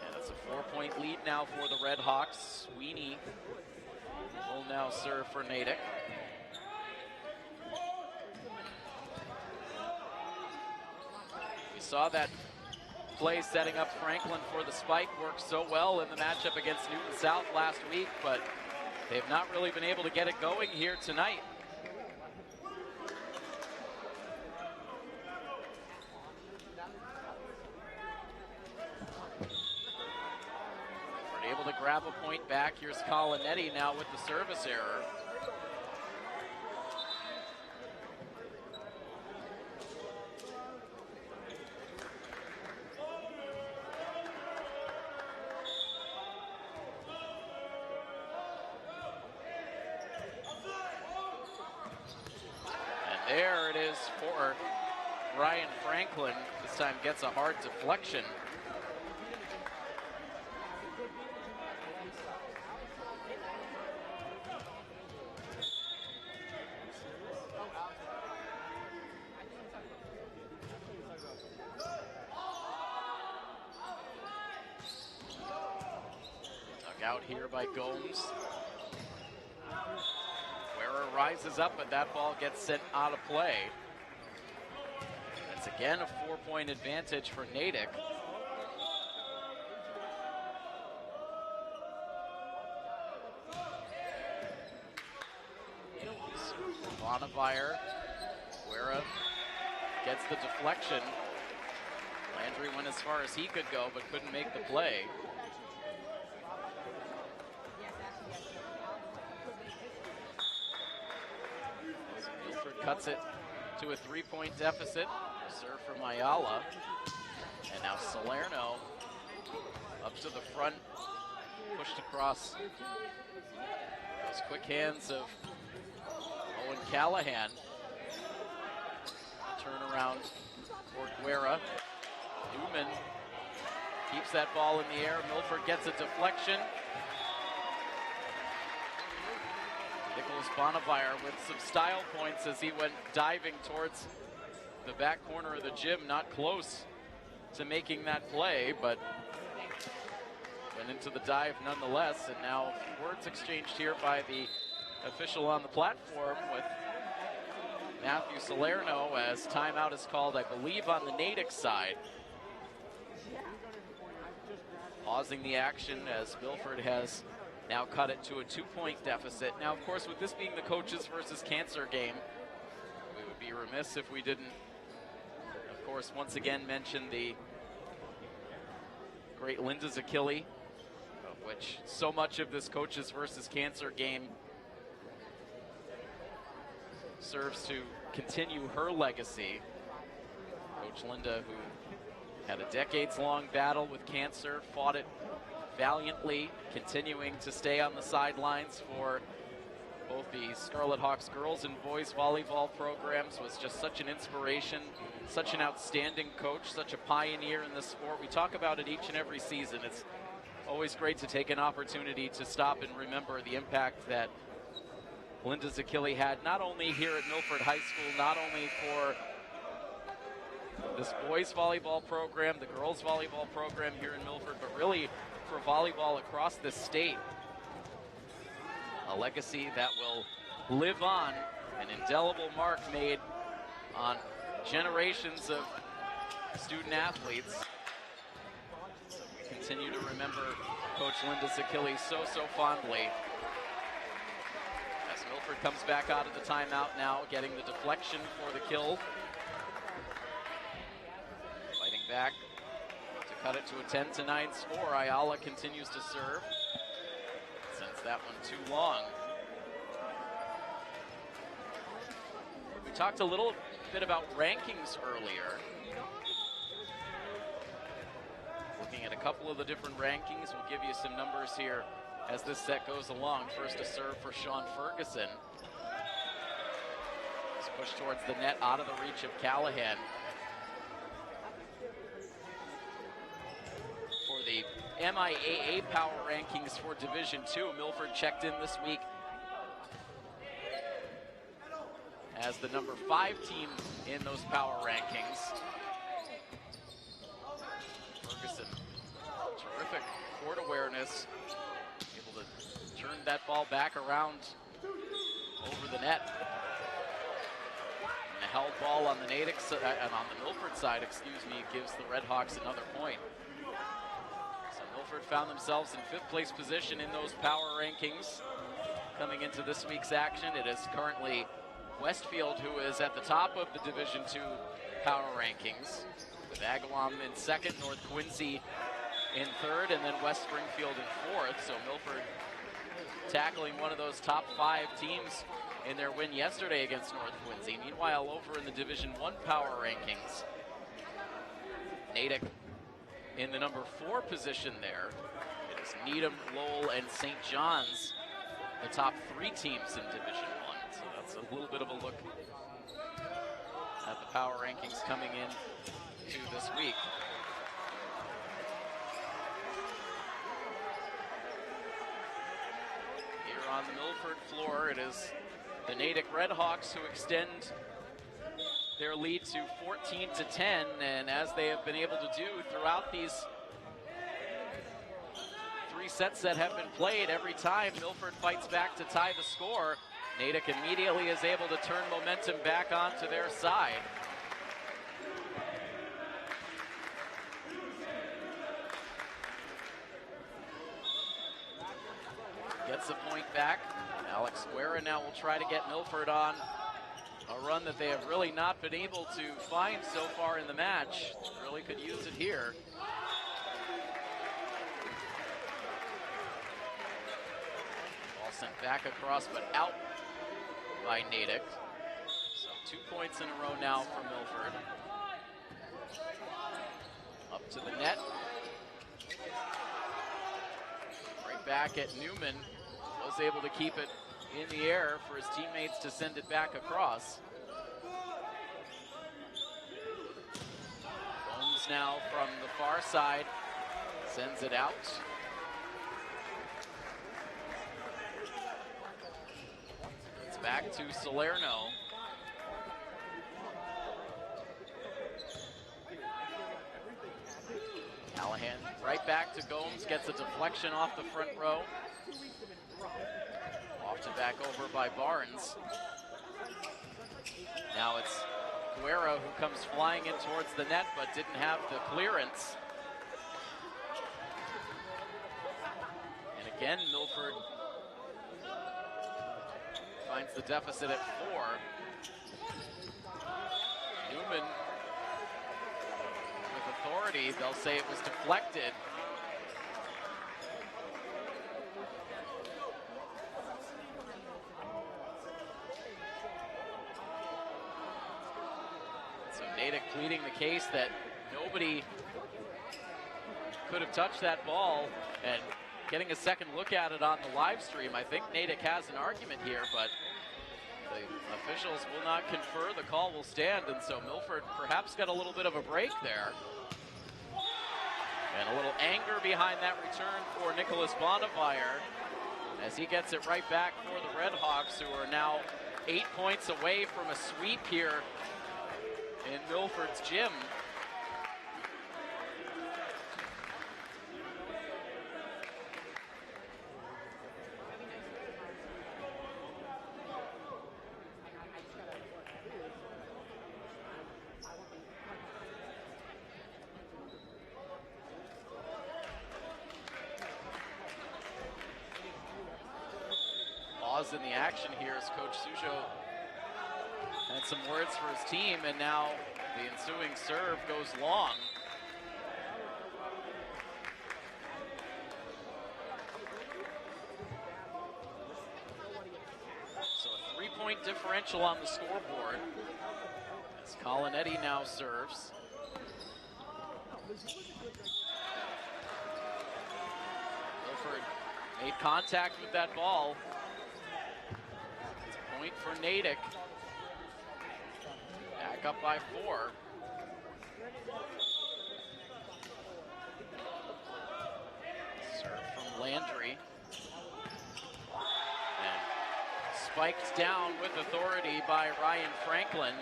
And it's a 4-point lead now for the Red Hawks. Sweeney will now serve for Natick. We saw that play setting up Franklin for the spike work so well in the matchup against Newton South last week, but they've not really been able to get it going here tonight. Able to grab a point back. Here's Colinetti now with the service error. for Ryan Franklin. This time gets a hard deflection. Dug out here by Gomes. Guerra rises up, but that ball gets sent out of play. It's again a 4-point advantage for Natick. Bonavire, Guerra gets the deflection. Landry went as far as he could go, but couldn't make the play. Milford cuts it to a 3-point deficit. Serve from Ayala. And now Salerno up to the front, pushed across those quick hands of Owen Callahan. Turnaround for Guerra. Newman keeps that ball in the air. Milford gets a deflection. Nicholas Bonavire with some style points as he went diving towards the back corner of the gym, not close to making that play, but went into the dive nonetheless. And now words exchanged here by the official on the platform with Matthew Salerno as timeout is called, I believe, on the Natick side. Pausing the action as Milford has now cut it to a 2-point deficit. Now, of course, with this being the coaches versus cancer game, we would be remiss if we didn't, of course, once again mention the great Linda Zakili, of which so much of this coaches versus cancer game serves to continue her legacy. Coach Linda, who had a decades-long battle with cancer, fought it valiantly, continuing to stay on the sidelines for both the Scarlet Hawks girls and boys volleyball programs, was just such an inspiration, such an outstanding coach, such a pioneer in the sport. We talk about it each and every season. It's always great to take an opportunity to stop and remember the impact that Linda Zakili had, not only here at Milford High School, not only for this boys volleyball program, the girls volleyball program here in Milford, but really for volleyball across the state. A legacy that will live on, an indelible mark made on generations of student athletes. We continue to remember Coach Linda Zakili so fondly. As Milford comes back out of the timeout now, getting the deflection for the kill. Fighting back to cut it to a 10-9 score. Ayala continues to serve. Sends that one too long. We talked a little bit about rankings earlier. Looking at a couple of the different rankings, we'll give you some numbers here as this set goes along. First to serve for Sean Ferguson. He's pushed towards the net, out of the reach of Callahan. For the MIAA power rankings for Division II, Milford checked in this week as the number 5 team in those power rankings. Ferguson, terrific court awareness, able to turn that ball back around over the net. And a held ball on the Natick and on the Milford side, excuse me, gives the Red Hawks another point. So Milford found themselves in 5th place position in those power rankings. Coming into this week's action, it is currently Westfield who is at the top of the Division II power rankings, with Agawam in 2nd, North Quincy in 3rd, and then West Springfield in 4th. So Milford tackling one of those top 5 teams in their win yesterday against North Quincy. Meanwhile, over in the Division I power rankings, Natick in the number 4 position there. It is Needham, Lowell, and St. John's, the top 3 teams in Division I. So that's a little bit of a look at the power rankings coming in to this week. Here on the Milford floor, it is the Natick Redhawks who extend their lead to 14-10, and as they have been able to do throughout these 3 sets that have been played, every time Milford fights back to tie the score, Natick immediately is able to turn momentum back onto their side. Gets a point back. Alex Guerra now will try to get Milford on a run that they have really not been able to find so far in the match. Really could use it here. Ball sent back across, but out by Natick. So 2 points in a row now for Milford. Up to the net. Right back at Newman. Was able to keep it in the air for his teammates to send it back across. Gomes now from the far side sends it out. It's back to Salerno. Callahan right back to Gomes, gets a deflection off the front row. Off to back over by Barnes. Now it's Guerra who comes flying in towards the net but didn't have the clearance. And again, Milford finds the deficit at 4. Newman with authority. They'll say it was deflected. Natick pleading the case that nobody could have touched that ball, and getting a second look at it on the live stream, I think Natick has an argument here, but the officials will not confer. The call will stand, and so Milford perhaps got a little bit of a break there. And a little anger behind that return for Nicholas Bonnevier as he gets it right back for the Redhawks, who are now 8 points away from a sweep here in Milford's gym. Pause in the action here as Coach Sujo had some words for his team, and now the ensuing serve goes long. So a 3-point differential on the scoreboard as Colinetti now serves. Milford made contact with that ball. It's a point for Natick. Back up by 4. Serve from Landry. And spiked down with authority by Ryan Franklin.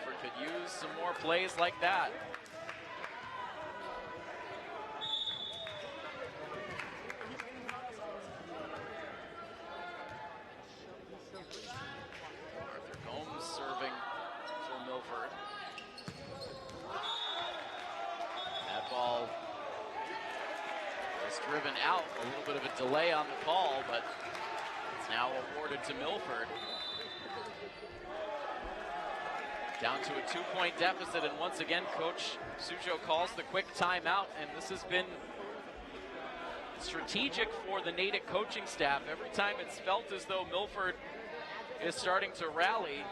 Milford could use some more plays like that. Driven out, a little bit of a delay on the call, but it's now awarded to Milford. Down to a 2-point deficit, and once again, Coach Sujo calls the quick timeout, and this has been strategic for the Natick coaching staff. Every time it's felt as though Milford is starting to rally,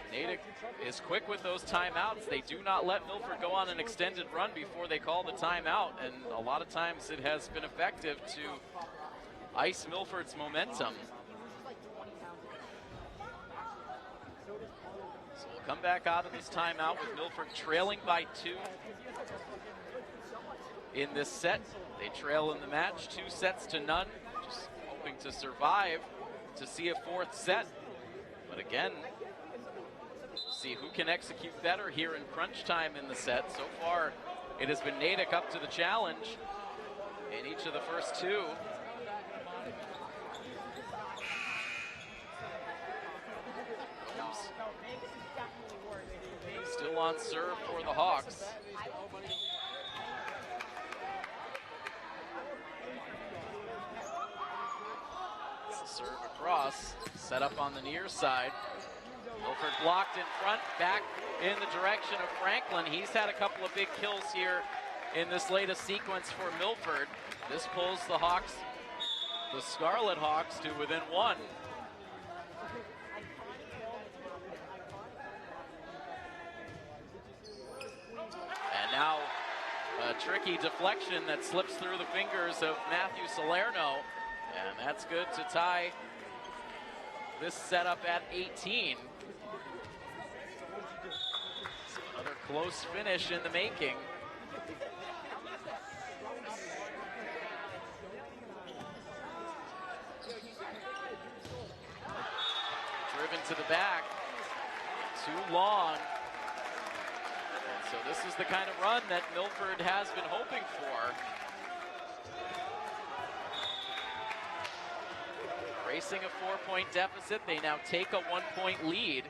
Natick is quick with those timeouts. They do not let Milford go on an extended run before they call the timeout, and a lot of times it has been effective to ice Milford's momentum. So we'll come back out of this timeout with Milford trailing by 2 in this set. They trail in the match 2-0, just hoping to survive to see a 4th set. But again, see who can execute better here in crunch time in the set. So far, it has been Natick up to the challenge in each of the first 2. Still on serve for the Hawks. Serve across, set up on the near side. Milford blocked in front, back in the direction of Franklin. He's had a couple of big kills here in this latest sequence for Milford. This pulls the Hawks, the Scarlet Hawks, to within 1. And now a tricky deflection that slips through the fingers of Matthew Salerno. And that's good to tie this setup at 18. So another close finish in the making. Driven to the back, too long. And so this is the kind of run that Milford has been hoping for. Racing a 4-point deficit, they now take a 1-point lead.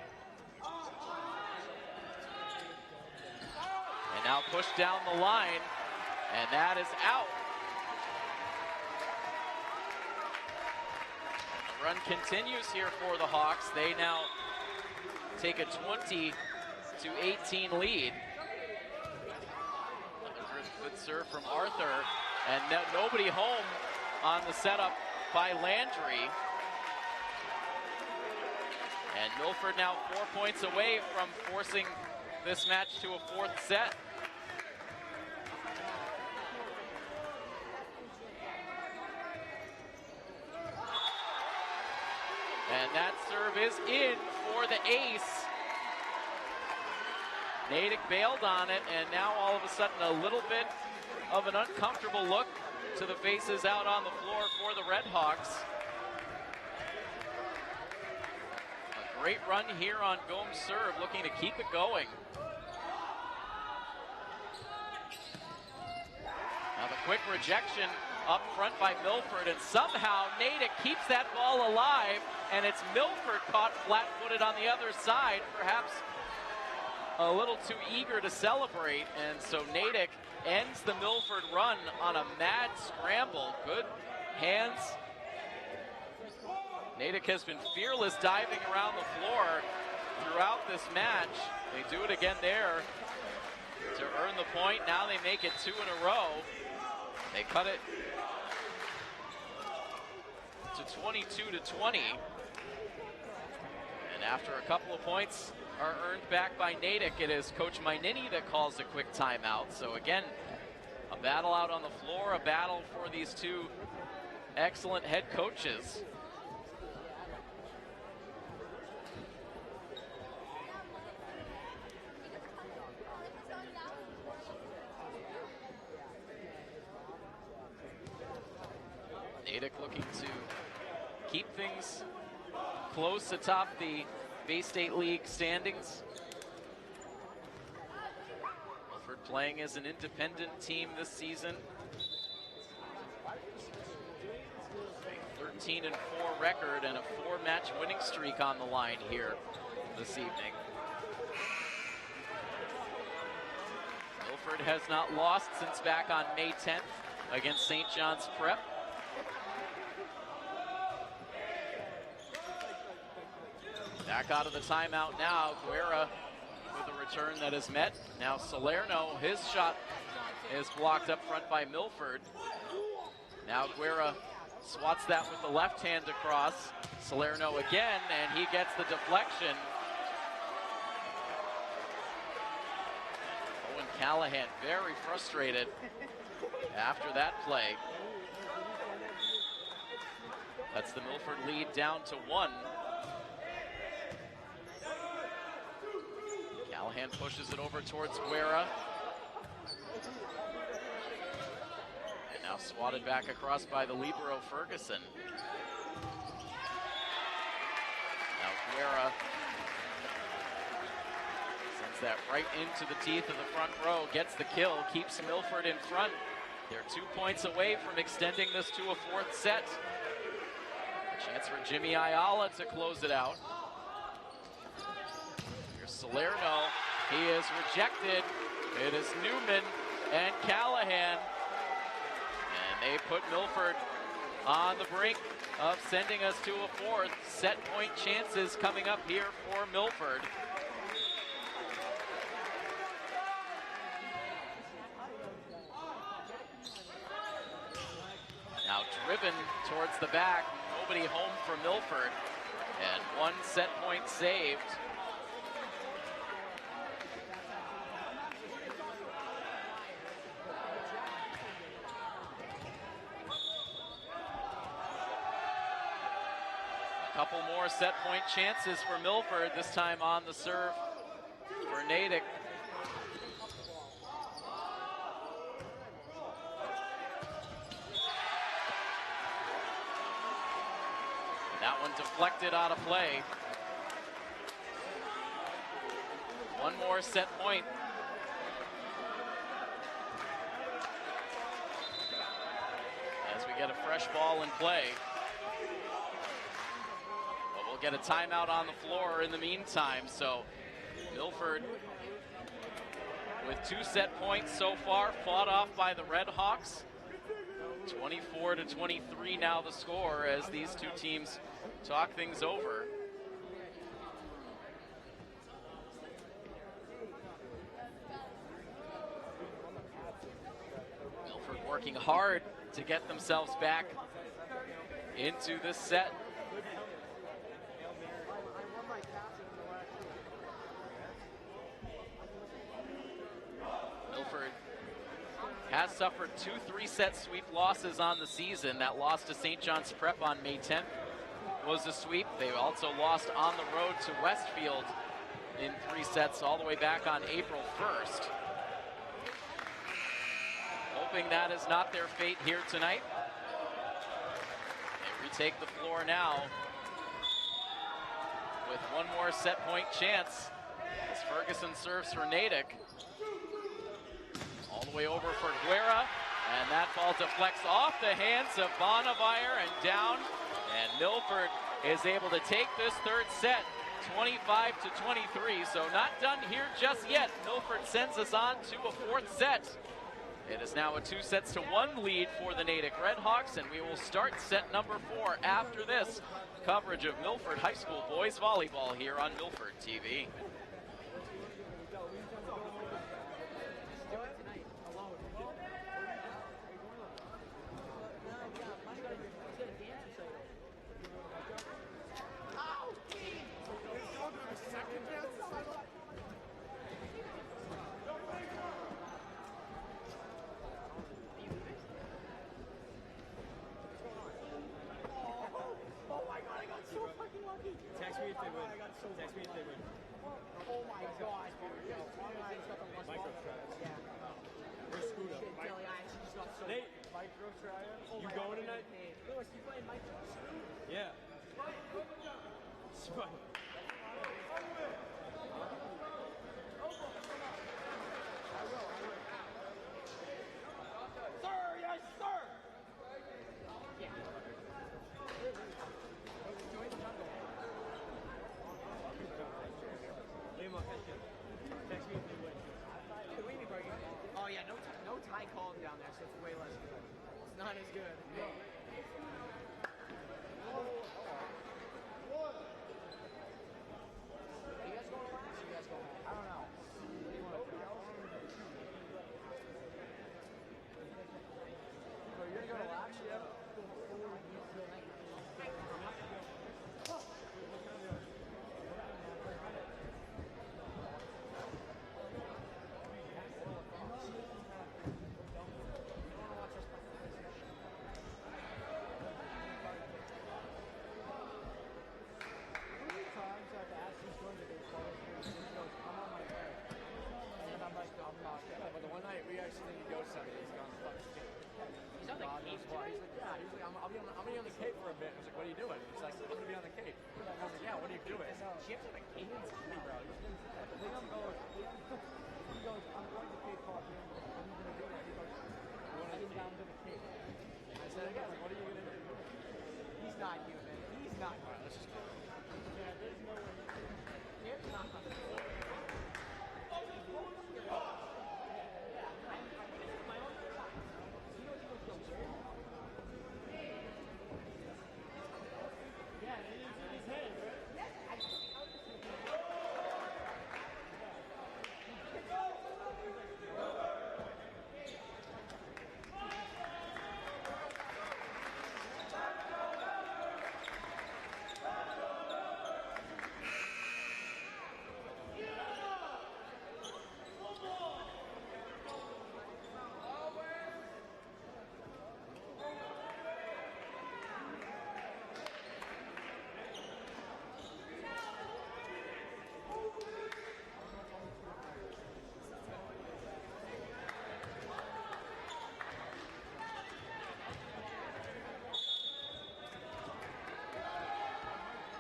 And now push down the line, and that is out. The run continues here for the Hawks. They now take a 20-18 lead. Good serve from Arthur, and nobody home on the setup by Landry. And Milford now 4 points away from forcing this match to a 4th set. And that serve is in for the ace. Natick bailed on it, and now all of a sudden a little bit of an uncomfortable look to the faces out on the floor for the Red Hawks. A great run here on Gomes' serve, looking to keep it going. Now the quick rejection up front by Milford, and somehow Natick keeps that ball alive, and it's Milford caught flat-footed on the other side, perhaps a little too eager to celebrate, and so Natick ends the Milford run on a mad scramble. Good hands. Natick has been fearless diving around the floor throughout this match. They do it again there to earn the point. Now they make it 2 in a row. They cut it to 22-20. And after a couple of points are earned back by Natick, it is Coach Mainini that calls a quick timeout. So again, a battle out on the floor, a battle for these two excellent head coaches. Natick looking to keep things close atop the Bay State League standings. Milford playing as an independent team this season. A 13-4 record and a 4-match winning streak on the line here this evening. Milford has not lost since back on May 10th against St. John's Prep. Back out of the timeout now, Guerra with a return that is met. Now Salerno, his shot is blocked up front by Milford. Now Guerra swats that with the left hand across. Salerno again, and he gets the deflection. Owen Callahan very frustrated after that play. That's the Milford lead down to 1. Callahan pushes it over towards Guerra. And now swatted back across by the libero Ferguson. Now Guerra sends that right into the teeth of the front row, gets the kill, keeps Milford in front. They're 2 points away from extending this to a fourth set. A chance for Jimmy Ayala to close it out. Here's Salerno. He is rejected. It is Newman and Callahan. And they put Milford on the brink of sending us to a fourth. Set point chances coming up here for Milford. Now driven towards the back, nobody home for Milford, and one set point saved. A couple more set point chances for Milford, this time on the serve for Natick. That one deflected out of play. One more set point. As we get a fresh ball in play. But we'll get a timeout on the floor in the meantime. So Milford with 2 set points so far, fought off by the Red Hawks. 24-23 now the score as these two teams talk things over. Milford working hard to get themselves back into this set. Milford has suffered 2 3-set sweep losses on the season. That loss to St. John's Prep on May 10th was a sweep. They also lost on the road to Westfield in 3 sets all the way back on April 1st. Hoping that is not their fate here tonight. They retake the floor now with one more set point chance as Ferguson serves for Natick. All the way over for Guerra, and that ball deflects off the hands of Bonavire and down, and Milford is able to take this third set 25-23, so not done here just yet. Milford sends us on to a fourth set. It is now a 2-1 lead for the Natick Red Hawks, and we will start set number 4 after this coverage of Milford High School boys volleyball here on Milford TV. Text me if they win. Text me if they win. Oh my god. Micro trials. Yeah. Where's Scooter? Nate. Micro trials. You going tonight? Lewis, you playing micro? Yeah. Spike. Sir, yes, sir. Yeah. Text me if they win. Oh yeah, no tie calm down there, so it's way less good. It's not as good. do it. She has like cadence on me, bro. Liam goes, he goes, I'm going to cake off here. What are you going to do? He goes, I'm heading down to the cake. I said again, like, what are you going to do? He's not human. He's not human. All right, let's just go. Yeah, there's no way. There's not coming.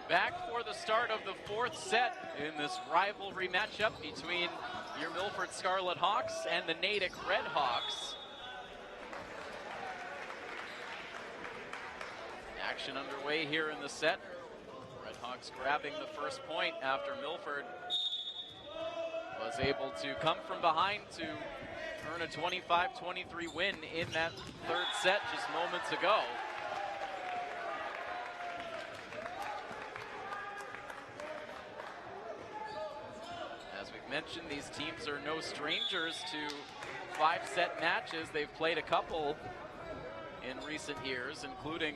Back for the start of the fourth set in this rivalry matchup between your Milford Scarlet Hawks and the Natick Red Hawks. Action underway here in the set. Red Hawks grabbing the first point after Milford was able to come from behind to earn a 25-23 win in that third set just moments ago. Mentioned, these teams are no strangers to five-set matches. They've played a couple in recent years, including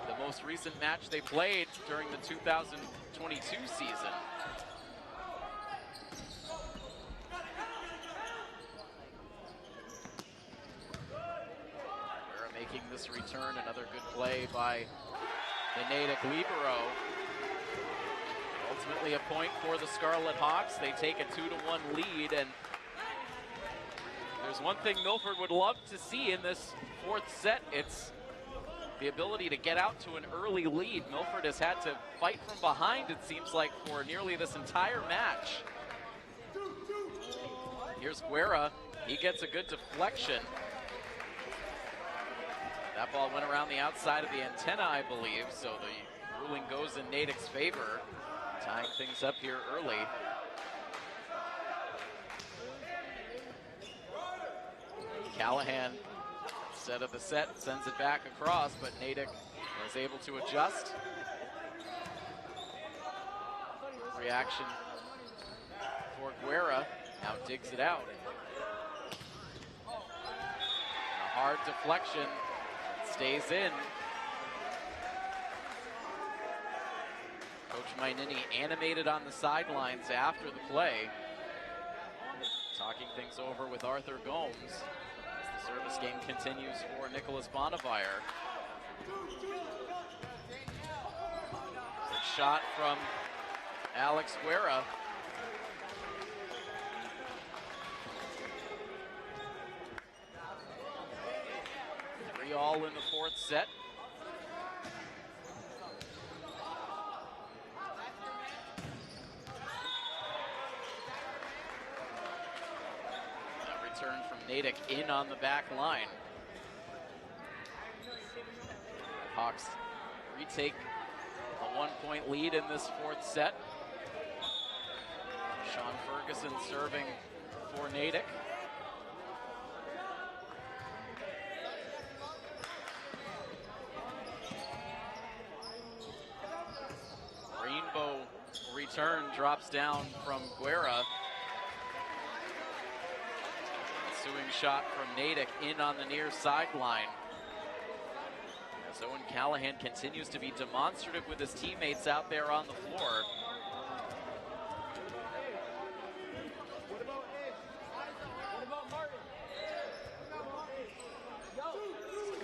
the most recent match they played during the 2022 season. They're making this return, another good play by the Natick libero. Ultimately a point for the Scarlet Hawks. They take a 2-1 lead, and there's one thing Milford would love to see in this fourth set. It's the ability to get out to an early lead. Milford has had to fight from behind, it seems like, for nearly this entire match. Here's Guerra. He gets a good deflection. That ball went around the outside of the antenna, I believe, so the ruling goes in Natick's favor. Tying things up here early. Callahan, set of the set, sends it back across, but Natick was able to adjust. Reaction for Guerra, now digs it out. A hard deflection, stays in. Coach Mainini animated on the sidelines after the play, talking things over with Arthur Gomes as the service game continues for Nicholas Bonavire. Good shot from Alex Guerra. Three all in the fourth set. Turn from Natick in on the back line. Hawks retake a 1-point lead in this fourth set. Sean Ferguson serving for Natick. Rainbow return drops down from Guerra. Ensuing shot from Natick in on the near sideline. As Owen Callahan continues to be demonstrative with his teammates out there on the floor.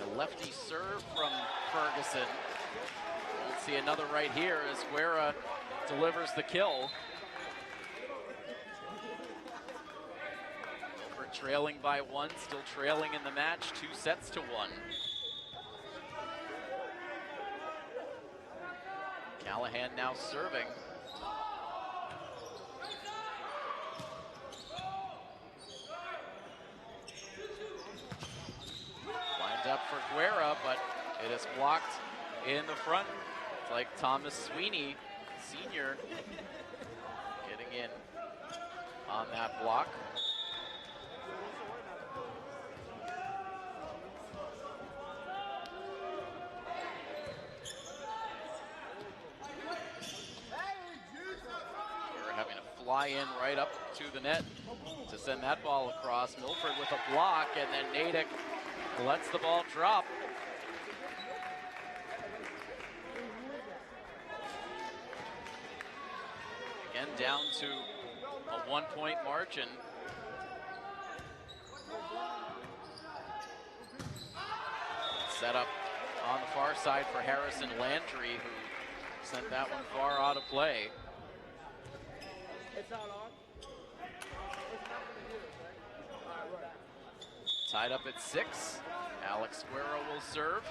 A lefty serve from Ferguson. We'll see another right here as Guerra delivers the kill. Trailing by one, still trailing in the match, 2-1. Callahan now serving. Lined up for Guerra, but it is blocked in the front. It's like Thomas Sweeney, senior, getting in on that block. Fly in right up to the net to send that ball across. Milford with a block, and then Natick lets the ball drop. Again, down to a 1-point margin. Set up on the far side for Harrison Landry, who sent that one far out of play. It's not on. Tied up at 6. Alex Guerra will serve.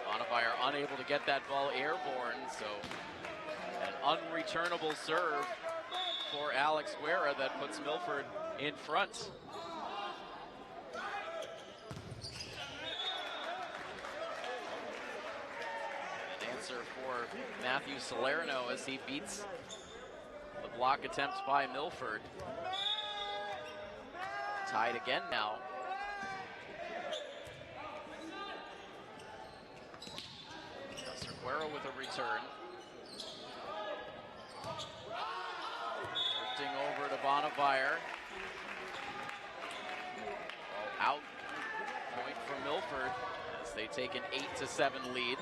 Bonifire unable to get that ball airborne, so an unreturnable serve for Alex Guerra that puts Milford in front. For Matthew Salerno as he beats the block attempt by Milford. Tied again now. Guerra with a return. Drifting over to Bonifire. Out. Point for Milford as they take an 8-7 lead.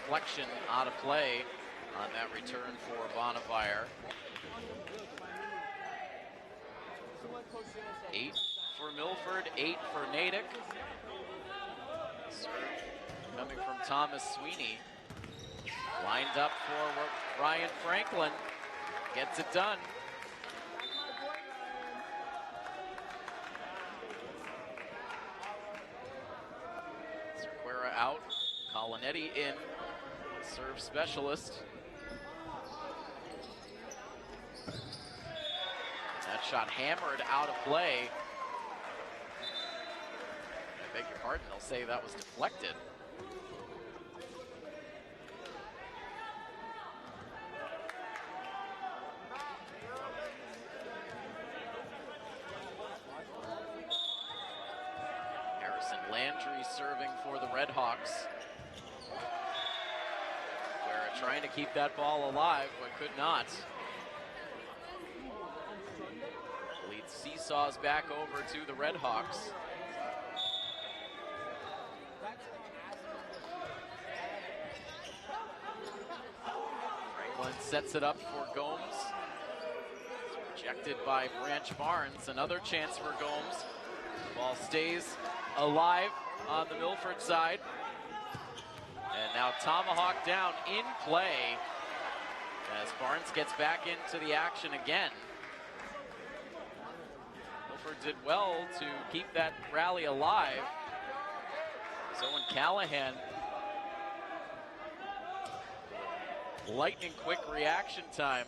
Deflection out of play on that return for Bonifire. 8 for Milford, 8 for Natick. Serve coming from Thomas Sweeney. Lined up for Ryan Franklin. Gets it done. Cerquera out. Colinetti in. Serve specialist. That shot hammered out of play. I beg your pardon, they'll say that was deflected. Harrison Landry serving for the Redhawks. Trying to keep that ball alive, but could not. Lead seesaws back over to the Redhawks. Franklin sets it up for Gomes. It's rejected by Branch Barnes. Another chance for Gomes. The ball stays alive on the Milford side. And now tomahawk down in play as Barnes gets back into the action again. Milford did well to keep that rally alive. So when Callahan, lightning quick reaction time.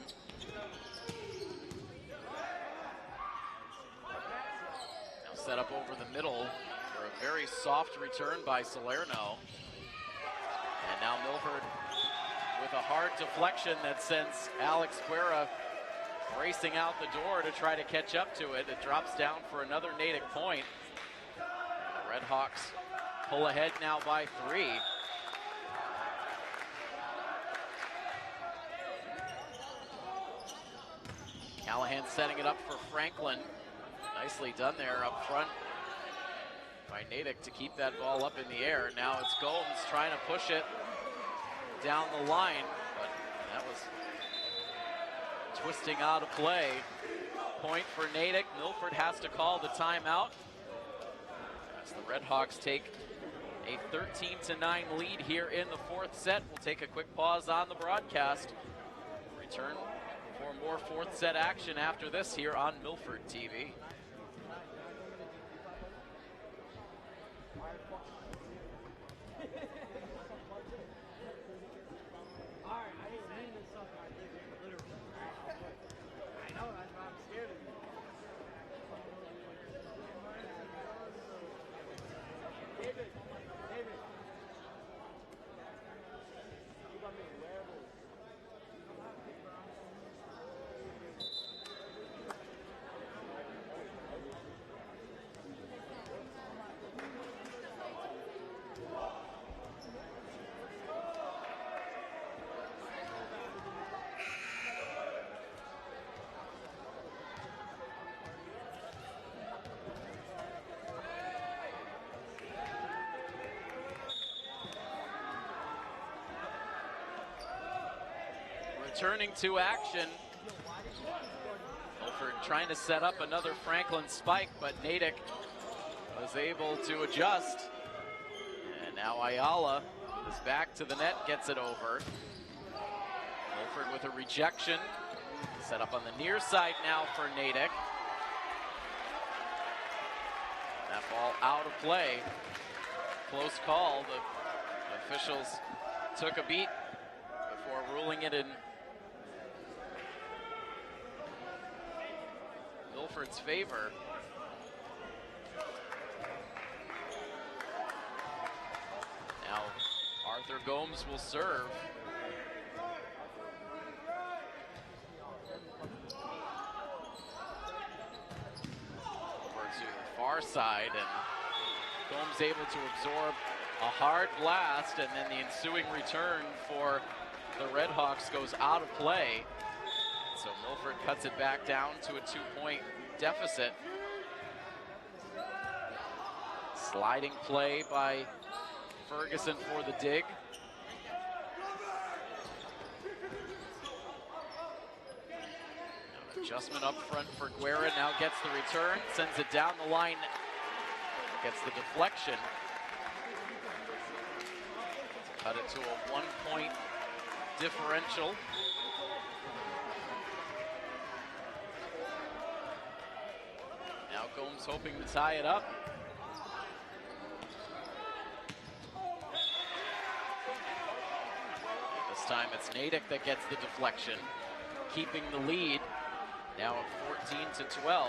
Now set up over the middle for a very soft return by Salerno. And now Milford with a hard deflection that sends Alex Guerra racing out the door to try to catch up to it. It drops down for another Natick point. The Redhawks pull ahead now by 3. Callahan setting it up for Franklin. Nicely done there up front by Natick to keep that ball up in the air. Now it's Gomes trying to push it down the line, but that was twisting out of play. Point for Natick. Milford has to call the timeout as the Redhawks take A 13-9 lead here in the fourth set. We'll take a quick pause on the broadcast. Return for more fourth set action after this here on Milford TV. Returning to action, Milford trying to set up another Franklin spike, but Natick was able to adjust. And now Ayala is back to the net, gets it over. Milford with a rejection. Set up on the near side now for Natick. That ball out of play. Close call. The officials took a beat before ruling it in Milford's favor. Now Arthur Gomes will serve. Over to the far side, and Gomes able to absorb a hard blast, and then the ensuing return for the Redhawks goes out of play. So Milford cuts it back down to a 2-point deficit. Sliding play by Ferguson for the dig. Now adjustment up front for Guerra, now gets the return, sends it down the line, gets the deflection. Cut it to a 1-point differential. Now Gomes hoping to tie it up. This time it's Natick that gets the deflection, keeping the lead now at 14-12.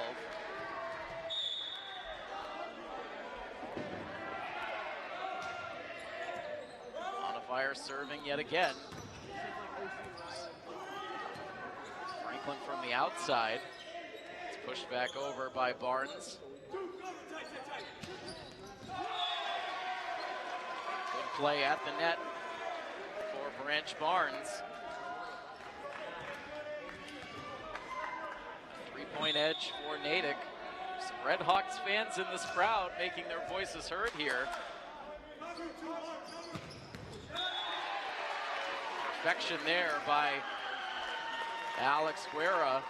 Fire serving yet again. Franklin from the outside. It's pushed back over by Barnes. Good play at the net for Branch Barnes. 3-point edge for Natick. Some Redhawks fans in this crowd making their voices heard here. Perfection there by Alex Guerra.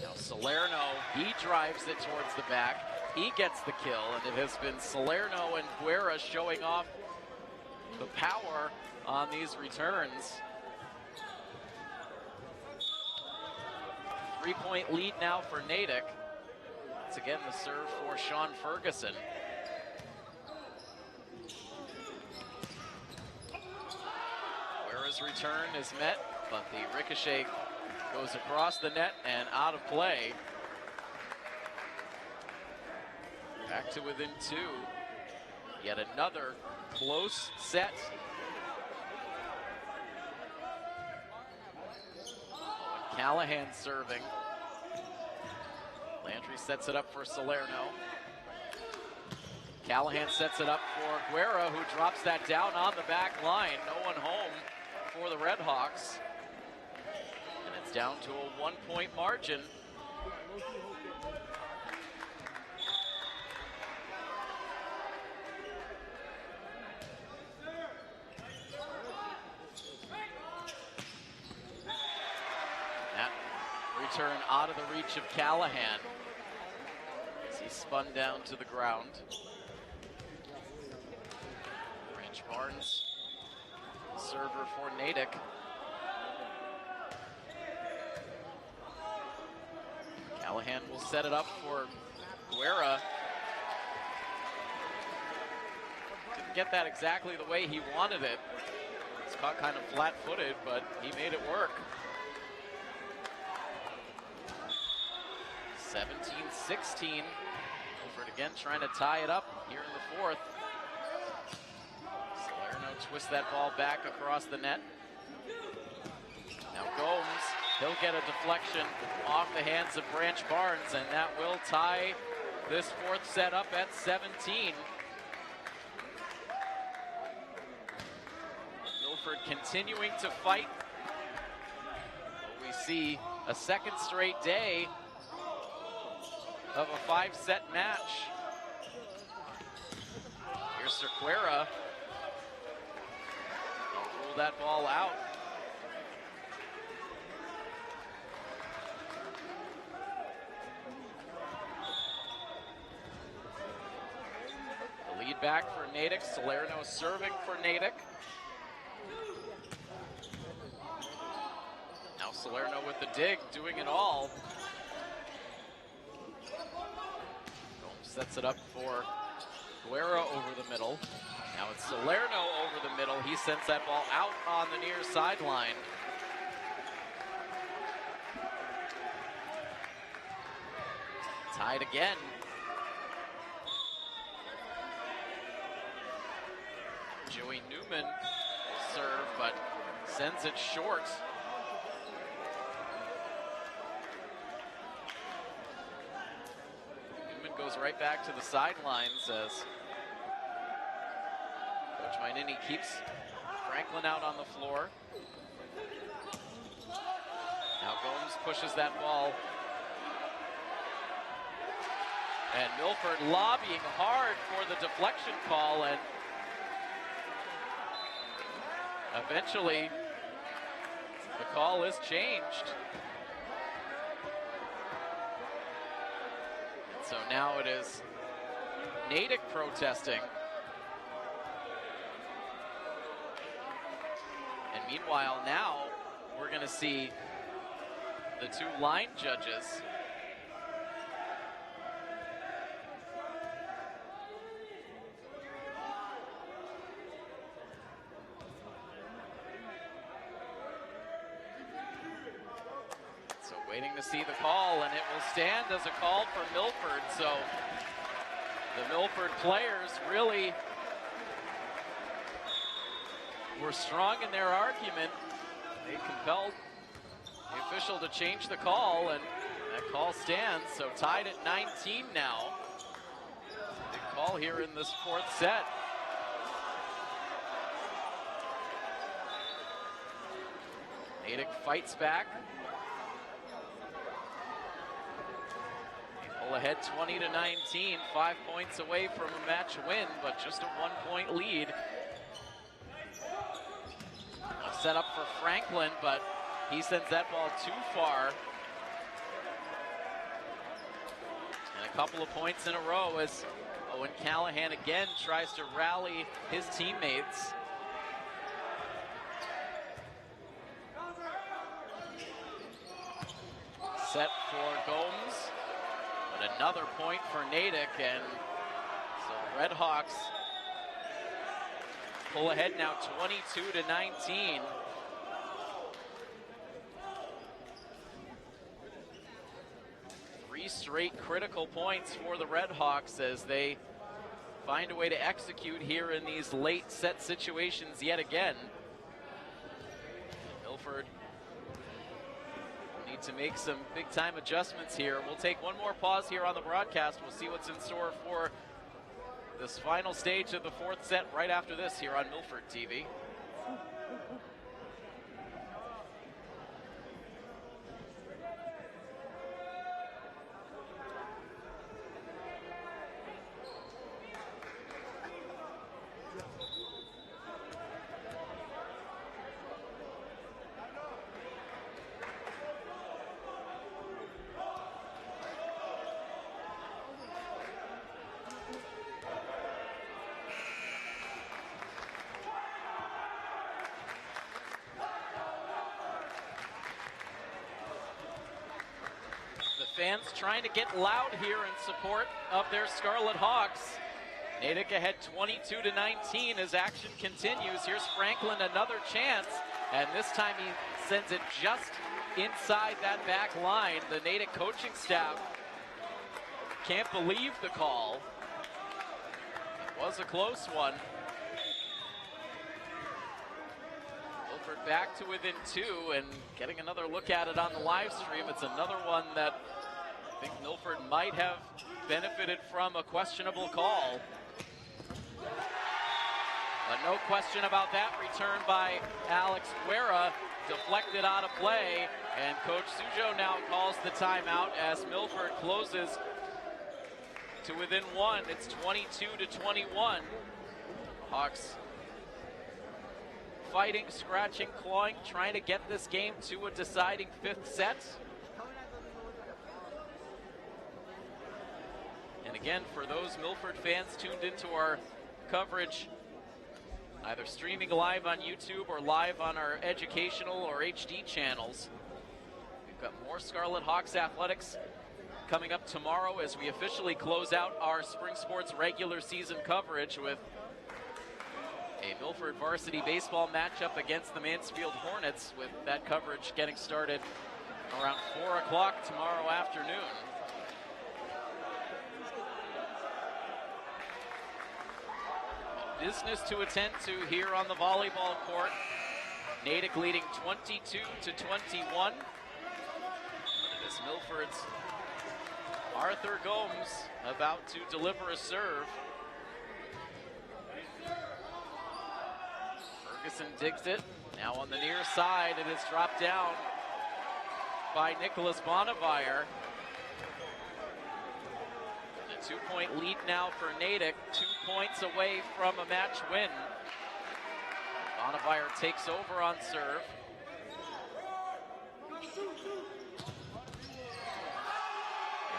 Now Salerno, he drives it towards the back. He gets the kill, and it has been Salerno and Guerra showing off the power on these returns. 3-point lead now for Natick. It's again the serve for Sean Ferguson. Guerra's return is met, but the ricochet goes across the net and out of play. Back to within 2. Yet another close set. Callahan serving. Landry sets it up for Salerno. Callahan sets it up for Guerra, who drops that down on the back line. No one home for the Redhawks. And it's down to a 1-point margin. turn out of the reach of Callahan as he spun down to the ground. Branch Barnes, server for Natick. Callahan will set it up for Guerra. Didn't get that exactly the way he wanted it. It's caught kind of flat-footed, but he made it work. 17-16. Milford again trying to tie it up here in the fourth. Salerno twists that ball back across the net. Now Gomes, he'll get a deflection off the hands of Branch Barnes, and that will tie this fourth set up at 17. Milford continuing to fight. We see a second straight day of a 5-set match. Here's Cerquera. They'll rule that ball out. The lead back for Natick. Salerno serving for Natick. Now Salerno with the dig, doing it all. Sets it up for Guerra over the middle. Now it's Salerno over the middle. He sends that ball out on the near sideline. Tied again. Joey Newman will serve, but sends it short. Goes right back to the sidelines as Coach Mainini keeps Franklin out on the floor. Now Gomes pushes that ball. And Milford lobbying hard for the deflection call, and eventually the call is changed. So now it is Natick protesting. And meanwhile, now we're going to see the two line judges. Waiting to see the call, and it will stand as a call for Milford. So the Milford players really were strong in their argument. They compelled the official to change the call, and that call stands. So tied at 19 now. Big call here in this fourth set. Natick fights back. Ahead 20-19, 5 points away from a match win, but just a 1-point lead. A set up for Franklin, but he sends that ball too far. And a couple of points in a row as Owen Callahan again tries to rally his teammates. Set for Gomes. Another point for Natick, and so the Red Hawks pull ahead now 22-19. Three straight critical points for the Red Hawks as they find a way to execute here in these late set situations yet again. Milford to make some big time adjustments here. We'll take one more pause here on the broadcast. We'll see what's in store for this final stage of the fourth set right after this here on Milford TV. fans trying to get loud here in support of their Scarlet Hawks. Natick ahead 22-19 as action continues. Here's Franklin, another chance, and this time he sends it just inside that back line. The Natick coaching staff can't believe the call. It was a close one. Milford back to within 2 and getting another look at it on the live stream. It's another one that I think Milford might have benefited from a questionable call. But no question about that. Return by Alex Guerra, deflected out of play, and Coach Sujo now calls the timeout as Milford closes to within 1. It's 22-21. Hawks fighting, scratching, clawing, trying to get this game to a deciding 5th set. And again, for those Milford fans tuned into our coverage, either streaming live on YouTube or live on our educational or HD channels, we've got more Scarlet Hawks athletics coming up tomorrow as we officially close out our spring sports regular season coverage with a Milford varsity baseball matchup against the Mansfield Hornets, with that coverage getting started around 4 o'clock tomorrow afternoon. Business to attend to here on the volleyball court. Natick leading 22-21. This Milford's Arthur Gomes about to deliver a serve. Ferguson digs it. Now on the near side, it is dropped down by Nicholas Bonnevier. A 2-point lead now for Natick, 2 points away from a match win. Bonnevier takes over on serve.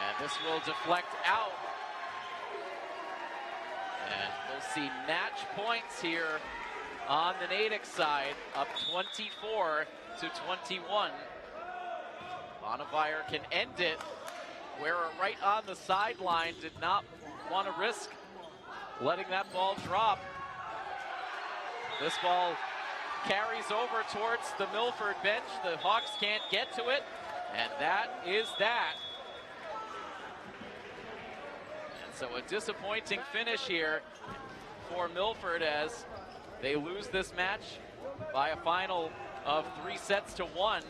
And this will deflect out. And we'll see match points here on the Natick side, up 24-21. Bonnevier can end it. Guerra right on the sideline, did not want to risk letting that ball drop. This ball carries over towards the Milford bench. The Hawks can't get to it, and that is that. And so a disappointing finish here for Milford as they lose this match by a final of 3-1.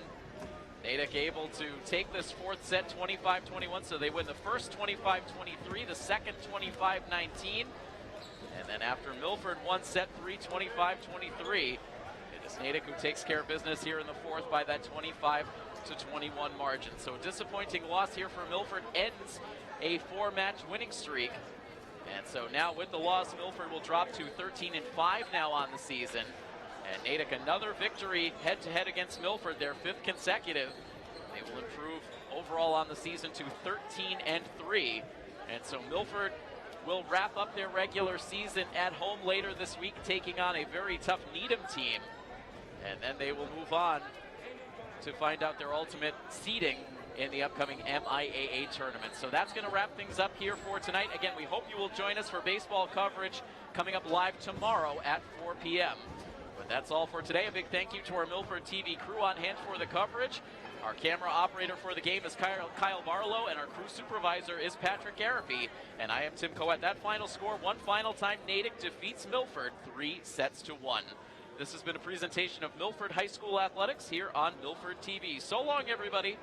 Natick able to take this 4th set 25-21, so they win the first 25-23, the second 25-19, and then after Milford won set 3 25-23, it is Natick who takes care of business here in the 4th by that 25-21 margin. So a disappointing loss here for Milford ends a 4-match winning streak, and so now with the loss, Milford will drop to 13-5 now on the season. And Natick another victory head-to-head against Milford, their 5th consecutive. They will improve overall on the season to 13-3. And so Milford will wrap up their regular season at home later this week, taking on a very tough Needham team. And then they will move on to find out their ultimate seeding in the upcoming MIAA tournament. So that's going to wrap things up here for tonight. Again, we hope you will join us for baseball coverage coming up live tomorrow at 4 p.m. But that's all for today. A big thank you to our Milford TV crew on hand for the coverage. Our camera operator for the game is Kyle Barlow, and our crew supervisor is Patrick Garapi. And I am Tim Coet. That final score, one final time, Natick defeats Milford 3-1. This has been a presentation of Milford High School Athletics here on Milford TV. So long, everybody.